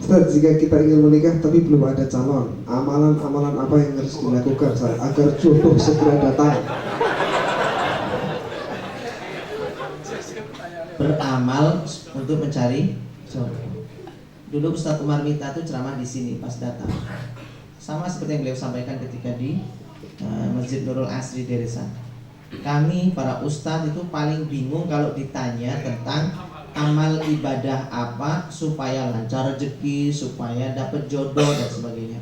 Ustaz, jika kita ingin menikah tapi belum ada calon, amalan-amalan apa yang harus dilakukan agar jodoh segera datang? Beramal untuk mencari jodoh. Dulu Ustadz Umar Mita tuh ceramah di sini pas datang, sama seperti yang beliau sampaikan ketika di Masjid Nurul Asri Derisan. Kami para ustadz itu paling bingung kalau ditanya tentang amal ibadah apa supaya lancar rezeki, supaya dapat jodoh dan sebagainya.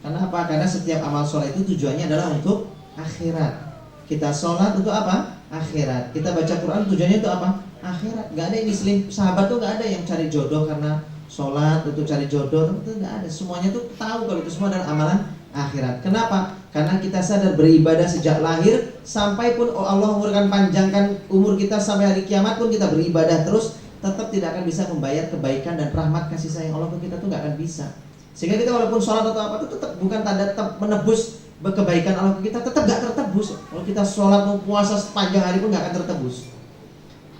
Karena apa? Karena setiap amal soleh itu tujuannya adalah untuk akhirat. Kita sholat untuk apa? Akhirat. Kita baca Quran tujuannya untuk apa? Akhirat. Gak ada yang Muslim sahabat tuh gak ada yang cari jodoh karena sholat untuk cari jodoh, itu nggak ada. Semuanya tuh tahu kalau itu semua adalah amalan akhirat. Kenapa? Karena kita sadar beribadah sejak lahir sampai pun Allah umurkan panjangkan umur kita sampai hari kiamat pun kita beribadah terus, tetap tidak akan bisa membayar kebaikan dan rahmat kasih sayang Allah ke kita tuh nggak akan bisa. Sehingga kita walaupun sholat atau apa itu tetap bukan tanda tetap menebus kebaikan Allah ke kita, tetap nggak tertebus. Kalau kita sholat mau puasa sepanjang hari pun nggak akan tertebus.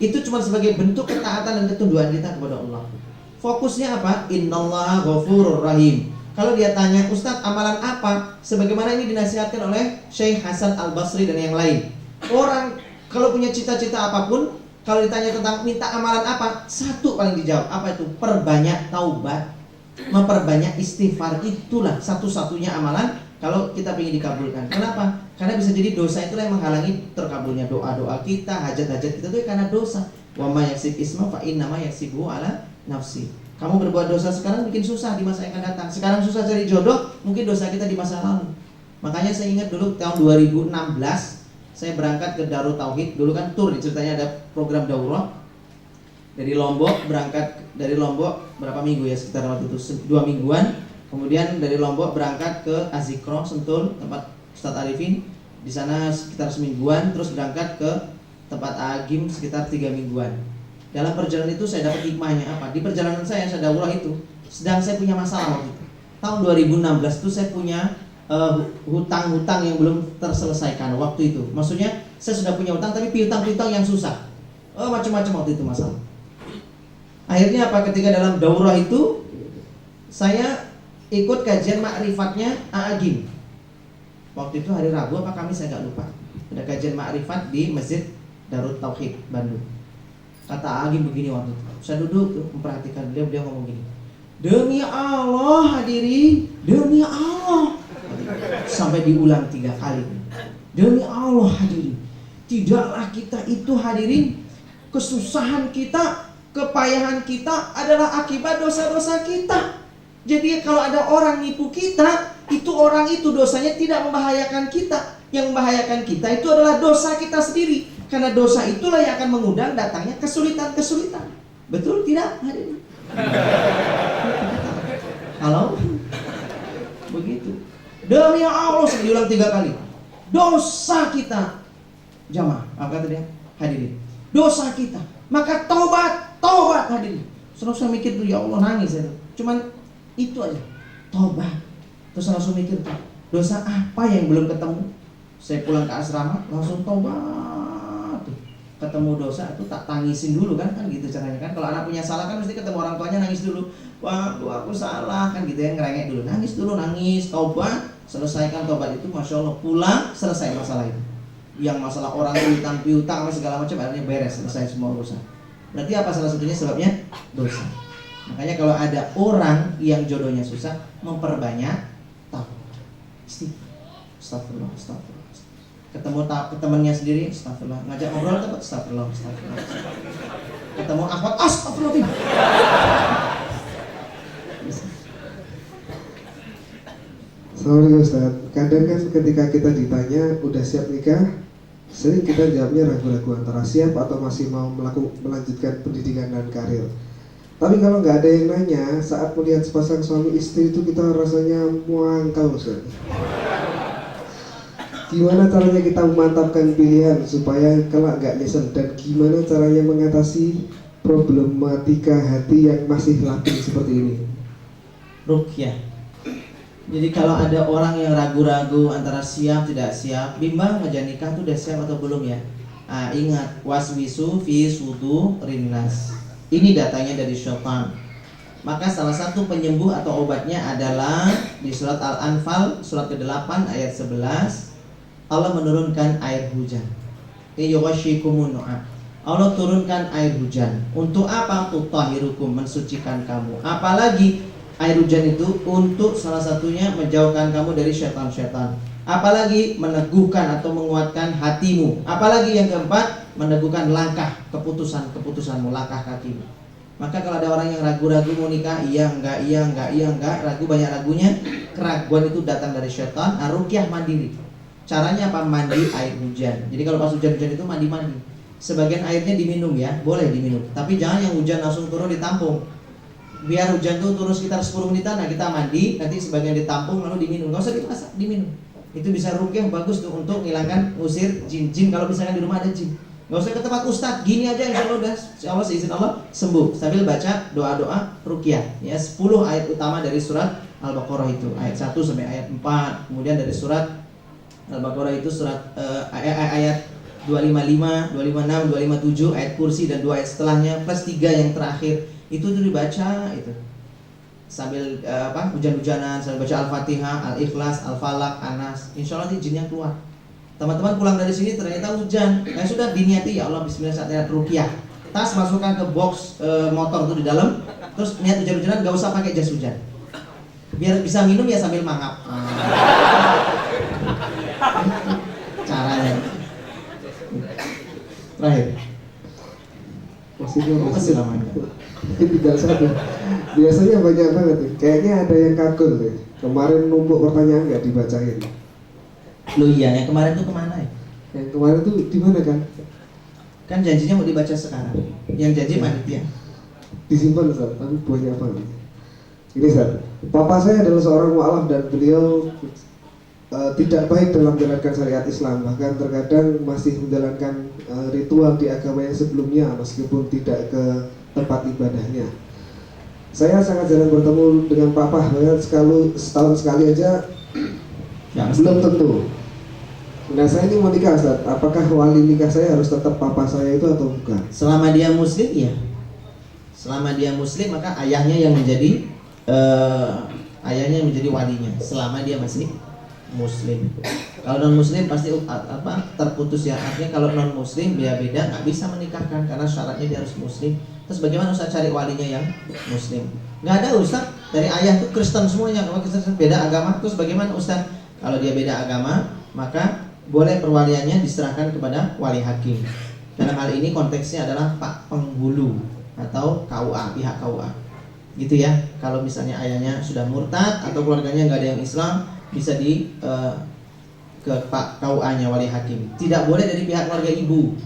Itu cuma sebagai bentuk ketaatan dan ketunduan kita kepada Allah. Fokusnya apa? Innallaha ghafurur rahim. Kalau dia tanya, Ustadz amalan apa? Sebagaimana ini dinasihatkan oleh Syekh Hasan Al-Basri dan yang lain. Orang kalau punya cita-cita apapun, kalau ditanya tentang minta amalan apa, satu paling dijawab, apa itu? Perbanyak taubat, memperbanyak istighfar. Itulah satu-satunya amalan kalau kita ingin dikabulkan. Kenapa? Karena bisa jadi dosa itulah yang menghalangi terkabulnya doa-doa kita, hajat-hajat kita itu karena dosa. Wa ma yaksib isma fa innama yaksibu ala nafsi. Kamu berbuat dosa sekarang bikin susah di masa yang akan datang. Sekarang susah cari jodoh, mungkin dosa kita di masa lalu. Makanya saya ingat dulu tahun 2016 saya berangkat ke Darut Tauhid. Dulu kan tur, ceritanya ada program daurah dari Lombok. Berangkat dari Lombok berapa minggu ya, sekitar waktu itu 2 mingguan. Kemudian dari Lombok berangkat ke Azikro Sentul, tempat Ustadz Arifin. Di sana sekitar semingguan. Terus berangkat ke tempat Agim sekitar 3 mingguan. Dalam perjalanan itu saya dapat hikmahnya apa? Di perjalanan saya daurah itu, sedang saya punya masalah waktu itu. Tahun 2016 itu saya punya hutang-hutang yang belum terselesaikan waktu itu. Maksudnya saya sudah punya hutang tapi piutang-piutang yang susah. Macam-macam waktu itu masalah. Akhirnya apa? Ketika dalam daurah itu saya ikut kajian ma'rifatnya A'agim. Waktu itu hari Rabu apa Kamis saya nggak lupa. Ada kajian ma'rifat di Masjid Darut Tauhid Bandung. Kata Agim begini waktu itu. Saya duduk tuh memperhatikan beliau ngomong gini. Demi Allah hadirin, demi Allah. Sampai diulang 3 kali. Demi Allah hadirin, tidaklah kita itu hadirin, kesusahan kita, kepayahan kita adalah akibat dosa-dosa kita. Jadi kalau ada orang nipu kita, itu orang itu dosanya tidak membahayakan kita. Yang membahayakan kita itu adalah dosa kita sendiri. Karena dosa itulah yang akan mengundang datangnya kesulitan-kesulitan. Betul tidak hadirin? Halo? Begitu. Demi Allah, saya diulang 3 kali. Dosa kita, jamaah, apa kata dia? Hadirin. Dosa kita. Maka taubat hadirin. Terus saya mikir tuh, ya Allah nangis saya. Cuman itu aja. Taubat. Terus saya langsung mikir tuh, dosa apa yang belum ketemu? Saya pulang ke asrama, langsung taubat. ketemu dosa itu tak tangisin dulu kan gitu caranya kan. Kalau anak punya salah kan mesti ketemu orang tuanya nangis dulu. Wah, aku salah kan gitu ya, ngerengek dulu. Nangis, taubat, selesaikan taubat itu, masya Allah, pulang selesai masalah itu. Yang masalah orang piutang segala macam akhirnya beres, selesai semua urusan. Berarti apa salah satunya sebabnya? Dosa. Makanya kalau ada orang yang jodohnya susah, memperbanyak taubat. Astagfirullah. Ketemu temannya sendiri, astagfirullah. Ngajak ngobrol dapat astagfirullah. Ketemu akhwat, astagfirullah. Sorry Ustaz, kadang kan ketika kita ditanya udah siap nikah, sering kita jawabnya ragu-ragu antara siap atau masih mau melanjutkan pendidikan dan karir. Tapi kalau nggak ada yang nanya, saat melihat sepasang suami istri itu kita rasanya muangkal Ustaz. Gimana caranya kita memantapkan pilihan supaya kelak nggak nyesel, dan gimana caranya mengatasi problematika hati yang masih labil seperti ini? Ruqyah. Jadi kalau ada orang yang ragu-ragu antara siap tidak siap, bimbang aja nikah tuh udah siap atau belum ya? Ingat, waswisu fi sudurin nas. Ini datanya dari syaitan. Maka salah satu penyembuh atau obatnya adalah di surat Al-Anfal surat ke-8 ayat 11, Allah menurunkan air hujan. Yughashikumun nu'a. Allah turunkan air hujan. Untuk apa? Tutahhirukum, mensucikan kamu. Apalagi air hujan itu untuk salah satunya menjauhkan kamu dari syaitan-syaitan. Apalagi meneguhkan atau menguatkan hatimu. Apalagi yang keempat, meneguhkan langkah keputusanmu, langkah kakimu. Maka kalau ada orang yang ragu-ragu mau nikah, iya enggak, ragu, banyak ragunya, keraguan itu datang dari syaitan. Ruqyah mandiri. Caranya apa? Mandi air hujan. Jadi kalau pas hujan-hujan itu mandi. Sebagian airnya diminum ya, boleh diminum. Tapi jangan yang hujan langsung turun ditampung. Biar hujan tuh turun sekitar 10 menitan, nah kita mandi, nanti sebagian ditampung lalu diminum. Gak usah dimasak, diminum. Itu bisa ruqyah bagus tuh untuk menghilangkan usir jin-jin kalau misalkan di rumah ada jin. Gak usah ke tempat ustadz, gini aja insya Allah udah, insya Allah seizin Allah sembuh sambil baca doa-doa ruqyah. Ya, 10 ayat utama dari surat Al-Baqarah itu, ayat 1 sampai ayat 4. Kemudian dari surat Al-Baqarah itu surat ayat 255, 256, 257, ayat kursi dan 2 ayat setelahnya plus 3 yang terakhir. Itu tuh dibaca itu sambil hujan-hujanan, sambil baca Al-Fatihah, Al-Ikhlas, Al-Falaq, Anas. Insya Allah nanti jinnya keluar. Teman-teman pulang dari sini ternyata hujan, sudah diniati ya Allah bismillah saatnya ruqyah. Tas masukkan ke box motor tuh di dalam, terus niat hujan-hujanan gak usah pakai jas hujan. Biar bisa minum ya sambil mangap. Caranya. Terakhir. Masih lamanya. Tinggal satu. Biasanya banyak banget nih. Kayaknya ada yang kagum nih. Kemarin numpuk pertanyaan nggak dibacain. Loh iya, yang kemarin tuh kemana ya? Yang kemarin tuh di mana kan? Kan janjinya mau dibaca sekarang. Yang janji panitia. Disimpan Ustaz, tapi banyak banget. Ini Ustaz, papa saya adalah seorang mu'alaf dan beliau tidak baik dalam menjalankan syariat Islam. Bahkan terkadang masih menjalankan ritual di agama yang sebelumnya meskipun tidak ke tempat ibadahnya. Saya sangat jarang bertemu dengan papa, bahkan setahun sekali aja ya, belum tentu. Nah saya ini mau nikah Ustaz, apakah wali nikah saya harus tetap papa saya itu atau bukan? Selama dia muslim ya. Selama dia muslim maka ayahnya yang menjadi walinya. Selama dia masih muslim. Kalau non muslim pasti terputus ya. Artinya kalau non muslim beda-beda nggak bisa menikahkan karena syaratnya dia harus muslim. Terus bagaimana Ustaz cari walinya yang muslim? Nggak ada Ustaz, dari ayah tuh Kristen semuanya. Kalau Kristen beda agama, terus bagaimana Ustaz? Kalau dia beda agama, maka boleh perwaliannya diserahkan kepada wali hakim. Dalam hal ini konteksnya adalah Pak Penghulu atau KUA, pihak KUA. Gitu ya. Kalau misalnya ayahnya sudah murtad atau keluarganya nggak ada yang Islam, bisa ke Pak KUA-nya, wali hakim. Tidak boleh dari pihak keluarga ibu.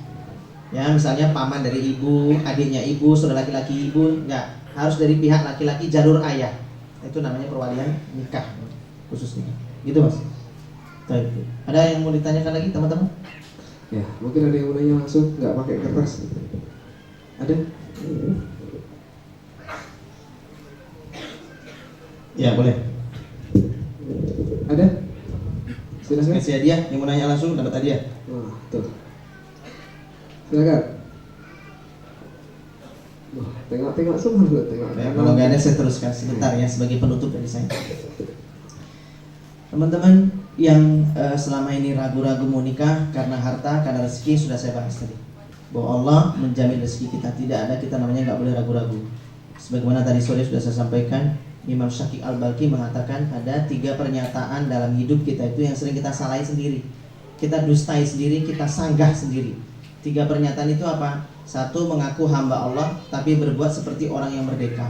Ya, misalnya paman dari ibu, adiknya ibu, saudara laki-laki ibu, enggak. Harus dari pihak laki-laki jalur ayah. Itu namanya perwalian nikah khususnya. Gitu Mas. Baik. Ada yang mau ditanyakan lagi teman-teman? Ya, mungkin ada yang mau nanya langsung, nggak pakai kertas. Ada? Ya boleh. Ada? Silakan. Kasih hadiah, yang mau nanya langsung dapat hadiah. Oh, tuh. Silakan. Tengok semua dulu, tengok. Baik, kalau nggak ada saya teruskan sebentar ya sebagai penutup dari saya. Teman-teman yang selama ini ragu-ragu mau nikah karena harta, karena rezeki, sudah saya bahas tadi bahwa Allah menjamin rezeki kita. Tidak ada kita namanya nggak boleh ragu-ragu. Sebagaimana tadi sore sudah saya sampaikan, Imam Syakik Al-Balki mengatakan ada 3 pernyataan dalam hidup kita itu yang sering kita salahin sendiri, kita dustai sendiri, kita sanggah sendiri. 3 pernyataan itu apa? 1, mengaku hamba Allah tapi berbuat seperti orang yang merdeka.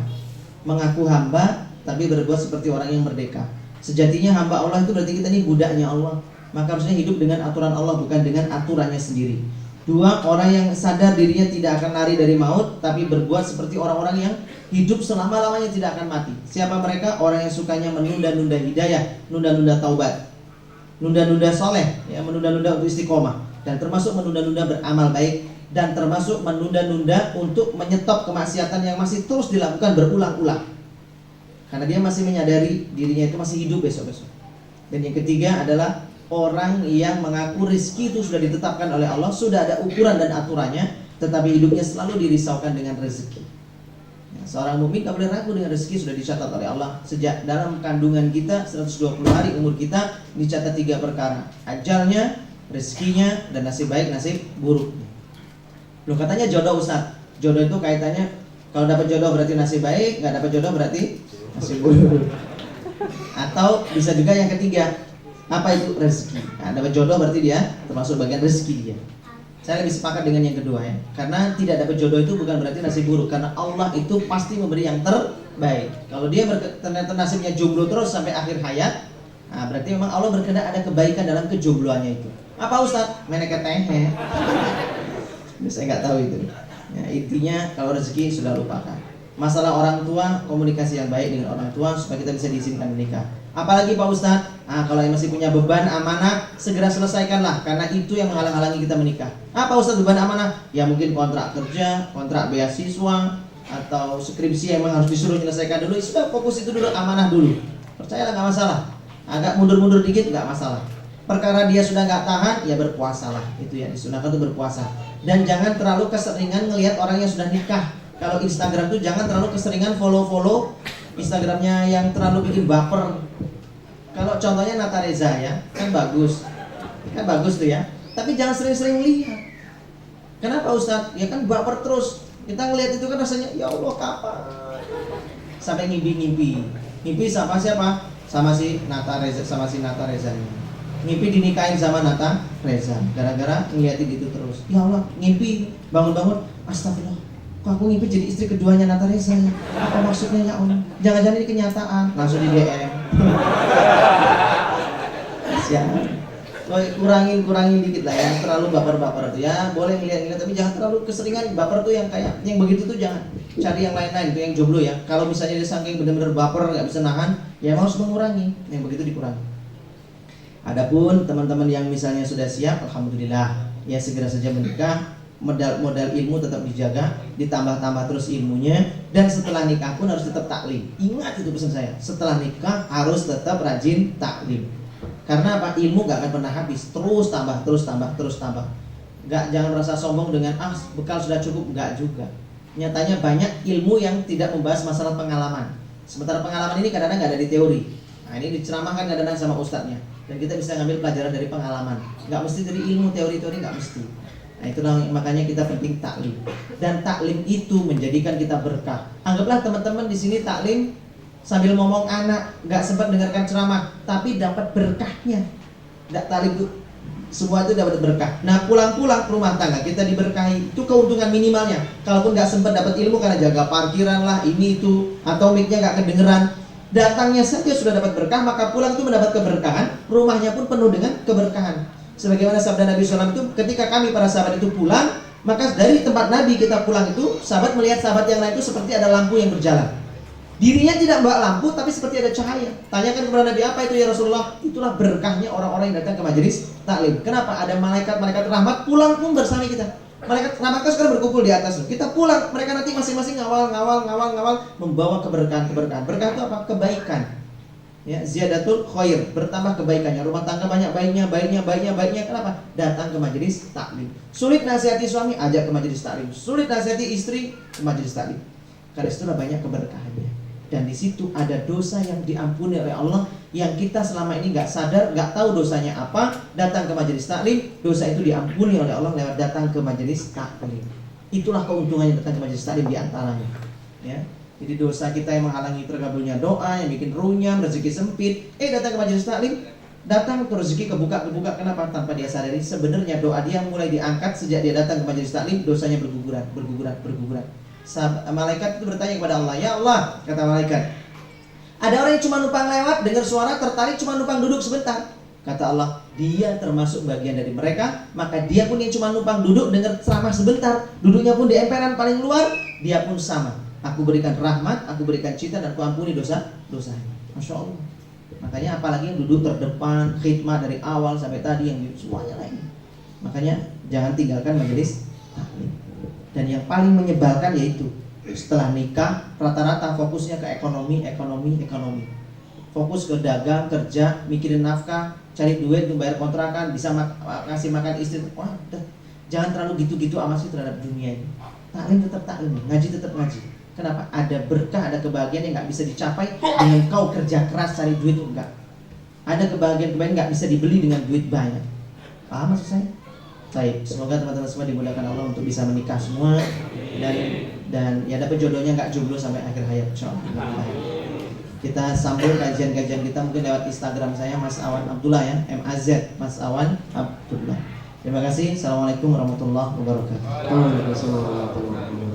Mengaku hamba tapi berbuat seperti orang yang merdeka. Sejatinya hamba Allah itu berarti kita ini budaknya Allah, maka harusnya hidup dengan aturan Allah, bukan dengan aturannya sendiri. 2, orang yang sadar dirinya tidak akan lari dari maut tapi berbuat seperti orang-orang yang hidup selama-lamanya tidak akan mati. Siapa mereka? Orang yang sukanya menunda-nunda hidayah, nunda-nunda taubat, nunda-nunda soleh, ya, menunda-nunda untuk istiqomah, dan termasuk menunda-nunda beramal baik, dan termasuk menunda-nunda untuk menyetop kemaksiatan yang masih terus dilakukan berulang-ulang karena dia masih menyadari dirinya itu masih hidup besok-besok. Dan yang ketiga adalah orang yang mengaku rezeki itu sudah ditetapkan oleh Allah, sudah ada ukuran dan aturannya, tetapi hidupnya selalu dirisaukan dengan rezeki. Ya, seorang mukmin tak boleh ragu dengan rezeki, sudah dicatat oleh Allah. Sejak dalam kandungan kita 120 hari umur kita dicatat 3 perkara: ajalnya, rezekinya, dan nasib baik nasib buruknya. Loh, katanya jodoh Ustaz. Jodoh itu kaitannya kalau dapat jodoh berarti nasib baik, nggak dapat jodoh berarti nasib buruk. Atau bisa juga yang ketiga, apa itu rezeki? Nah, dapat jodoh berarti dia termasuk bagian rezeki dia. Saya lebih sepakat dengan yang kedua ya, karena tidak dapat jodoh itu bukan berarti nasib buruk, karena Allah itu pasti memberi yang terbaik. Kalau dia ternyata nasibnya jomblo terus sampai akhir hayat, nah berarti memang Allah berkehendak ada kebaikan dalam kejombloannya itu. Apa Ustaz? Meneket tehe. Saya nggak tahu itu. Ya, intinya kalau rezeki sudah lupakan. Masalah orang tua, komunikasi yang baik dengan orang tua supaya kita bisa diizinkan menikah. Apalagi Pak Ustadz, kalau yang masih punya beban amanah, segera selesaikanlah, karena itu yang menghalang-halangi kita menikah. Apa Ustadz beban amanah? Ya mungkin kontrak kerja, kontrak beasiswa, atau skripsi yang memang harus disuruh menyelesaikan dulu. Sudah fokus itu dulu, amanah dulu. Percayalah nggak masalah. Agak mundur-mundur dikit nggak masalah. Perkara dia sudah nggak tahan, ya berpuasalah. Itu yang disunahkan itu berpuasa. Dan jangan terlalu keseringan ngelihat orang yang sudah nikah. Kalau Instagram tuh jangan terlalu keseringan follow Instagramnya yang terlalu bikin baper. Kalau contohnya Nata Reza ya, kan bagus tuh ya. Tapi jangan sering-sering lihat. Kenapa Ustadz? Ya kan baper terus. Kita ngelihat itu kan rasanya, ya Allah kapan? Sampai ngimpi sama siapa? Sama si Nata Reza ini. Ngimpi dinikahin sama Nata Reza. Gara-gara ngeliatin itu terus. Ya Allah, ngimpi bangun-bangun, astagfirullah. Kok aku ngimpi jadi istri keduanya Nata Reza? Apa maksudnya ya Allah? Jangan-jangan ini kenyataan. Langsung di DM. Siapa? Kurangin dikit lah ya. Terlalu baper-baper itu ya. Boleh ngeliat-ngeliat tapi jangan terlalu keseringan. Baper tuh yang kayak yang begitu tuh jangan. Cari yang lain-lain tuh yang jomblo ya. Kalau misalnya dia saking benar-benar baper nggak bisa nahan, ya harus mengurangi. Yang begitu dikurangi. Adapun teman-teman yang misalnya sudah siap, alhamdulillah, ya segera saja menikah. Modal ilmu tetap dijaga, ditambah-tambah terus ilmunya, dan setelah nikah pun harus tetap taklim. Ingat itu pesan saya, setelah nikah harus tetap rajin taklim. Karena apa? Ilmu gak akan pernah habis, terus tambah. Jangan merasa sombong dengan bekal sudah cukup, enggak juga. Nyatanya banyak ilmu yang tidak membahas masalah pengalaman. Sementara pengalaman ini kadang-kadang gak ada di teori. Nah ini diceramahkan kadang-kadang sama ustadznya, dan kita bisa ngambil pelajaran dari pengalaman. Gak mesti dari ilmu teori-teori, gak mesti. Nah itulah makanya kita penting taklim, dan taklim itu menjadikan kita berkah. Anggaplah teman-teman di sini taklim sambil ngomong anak, nggak sempat dengarkan ceramah, tapi dapat berkahnya. Nggak taklim itu semua itu dapat berkah. Nah pulang-pulang ke rumah tangga kita diberkahi, itu keuntungan minimalnya. Kalaupun nggak sempat dapat ilmu karena jaga parkiran lah ini itu, atau mic-nya nggak kedengeran, datangnya saja sudah dapat berkah, maka pulang itu mendapat keberkahan, rumahnya pun penuh dengan keberkahan. Sebagaimana sabda Nabi SAW itu, ketika kami para sahabat itu pulang, maka dari tempat Nabi kita pulang itu, sahabat melihat sahabat yang lain itu seperti ada lampu yang berjalan. Dirinya tidak bawa lampu, tapi seperti ada cahaya. Tanyakan kepada Nabi, apa itu ya Rasulullah? Itulah berkahnya orang-orang yang datang ke majelis taklim. Kenapa? Ada malaikat-malaikat rahmat pulang pun bersama kita. Malaikat rahmat kan sekarang berkumpul di atas. Kita pulang, mereka nanti masing-masing ngawal, membawa keberkahan. Berkah itu apa? Kebaikan. Ya, ziyadatul khair, bertambah kebaikannya. Rumah tangga banyak baiknya. Kenapa? Datang ke majelis taklim. Sulit nasihati suami, ajak ke majelis taklim. Sulit nasihati istri, ke majelis taklim. Karena itulah banyak keberkahannya. Dan di situ ada dosa yang diampuni oleh Allah yang kita selama ini nggak sadar, nggak tahu dosanya apa. Datang ke majelis taklim, dosa itu diampuni oleh Allah lewat datang ke majelis taklim. Itulah keuntungannya datang ke majelis taklim di antaranya. Ya. Jadi dosa kita yang menghalangi terkabulnya doa, yang bikin runyam, rezeki sempit. Datang ke majelis taklim, datang terus rezeki kebuka. Kenapa? Tanpa dia sadari sebenarnya doa dia mulai diangkat sejak dia datang ke majelis taklim, dosanya berguguran. Malaikat itu bertanya kepada Allah, ya Allah, kata malaikat, ada orang yang cuma numpang lewat, dengar suara, tertarik, cuma numpang duduk sebentar. Kata Allah, dia termasuk bagian dari mereka. Maka dia pun yang cuma numpang duduk, dengar ceramah sebentar, duduknya pun di emperan paling luar, dia pun sama. Aku berikan rahmat, aku berikan cinta, dan aku ampuni dosa-dosanya. Masya Allah. Makanya apalagi yang duduk terdepan, khidmat dari awal sampai tadi, yang semuanya lain. Makanya jangan tinggalkan majelis taklim. Dan yang paling menyebalkan yaitu setelah nikah rata-rata fokusnya ke ekonomi. Fokus ke dagang, kerja, mikirin nafkah, cari duit untuk bayar kontrakan, bisa ngasih makan istri. Wah, jangan terlalu gitu-gitu amat sih terhadap dunia ini. Taklim tetap taklim, ngaji tetap ngaji. Kenapa? Ada berkah, ada kebahagiaan yang nggak bisa dicapai dengan kau kerja keras cari duit, enggak. Ada kebahagiaan nggak bisa dibeli dengan duit banyak. Paham maksud saya? Baik, semoga teman-teman semua dimudahkan Allah untuk bisa menikah semua dan ya dapat jodohnya, nggak jomblo sampai akhir hayat, insyaallah. Kita sambung kajian-kajian kita mungkin lewat Instagram saya, Mas Awan Abdullah ya, MAZ Mas Awan Abdullah. Terima kasih. Assalamualaikum warahmatullahi wabarakatuh. Waalaikumsalam warahmatullahi wabarakatuh.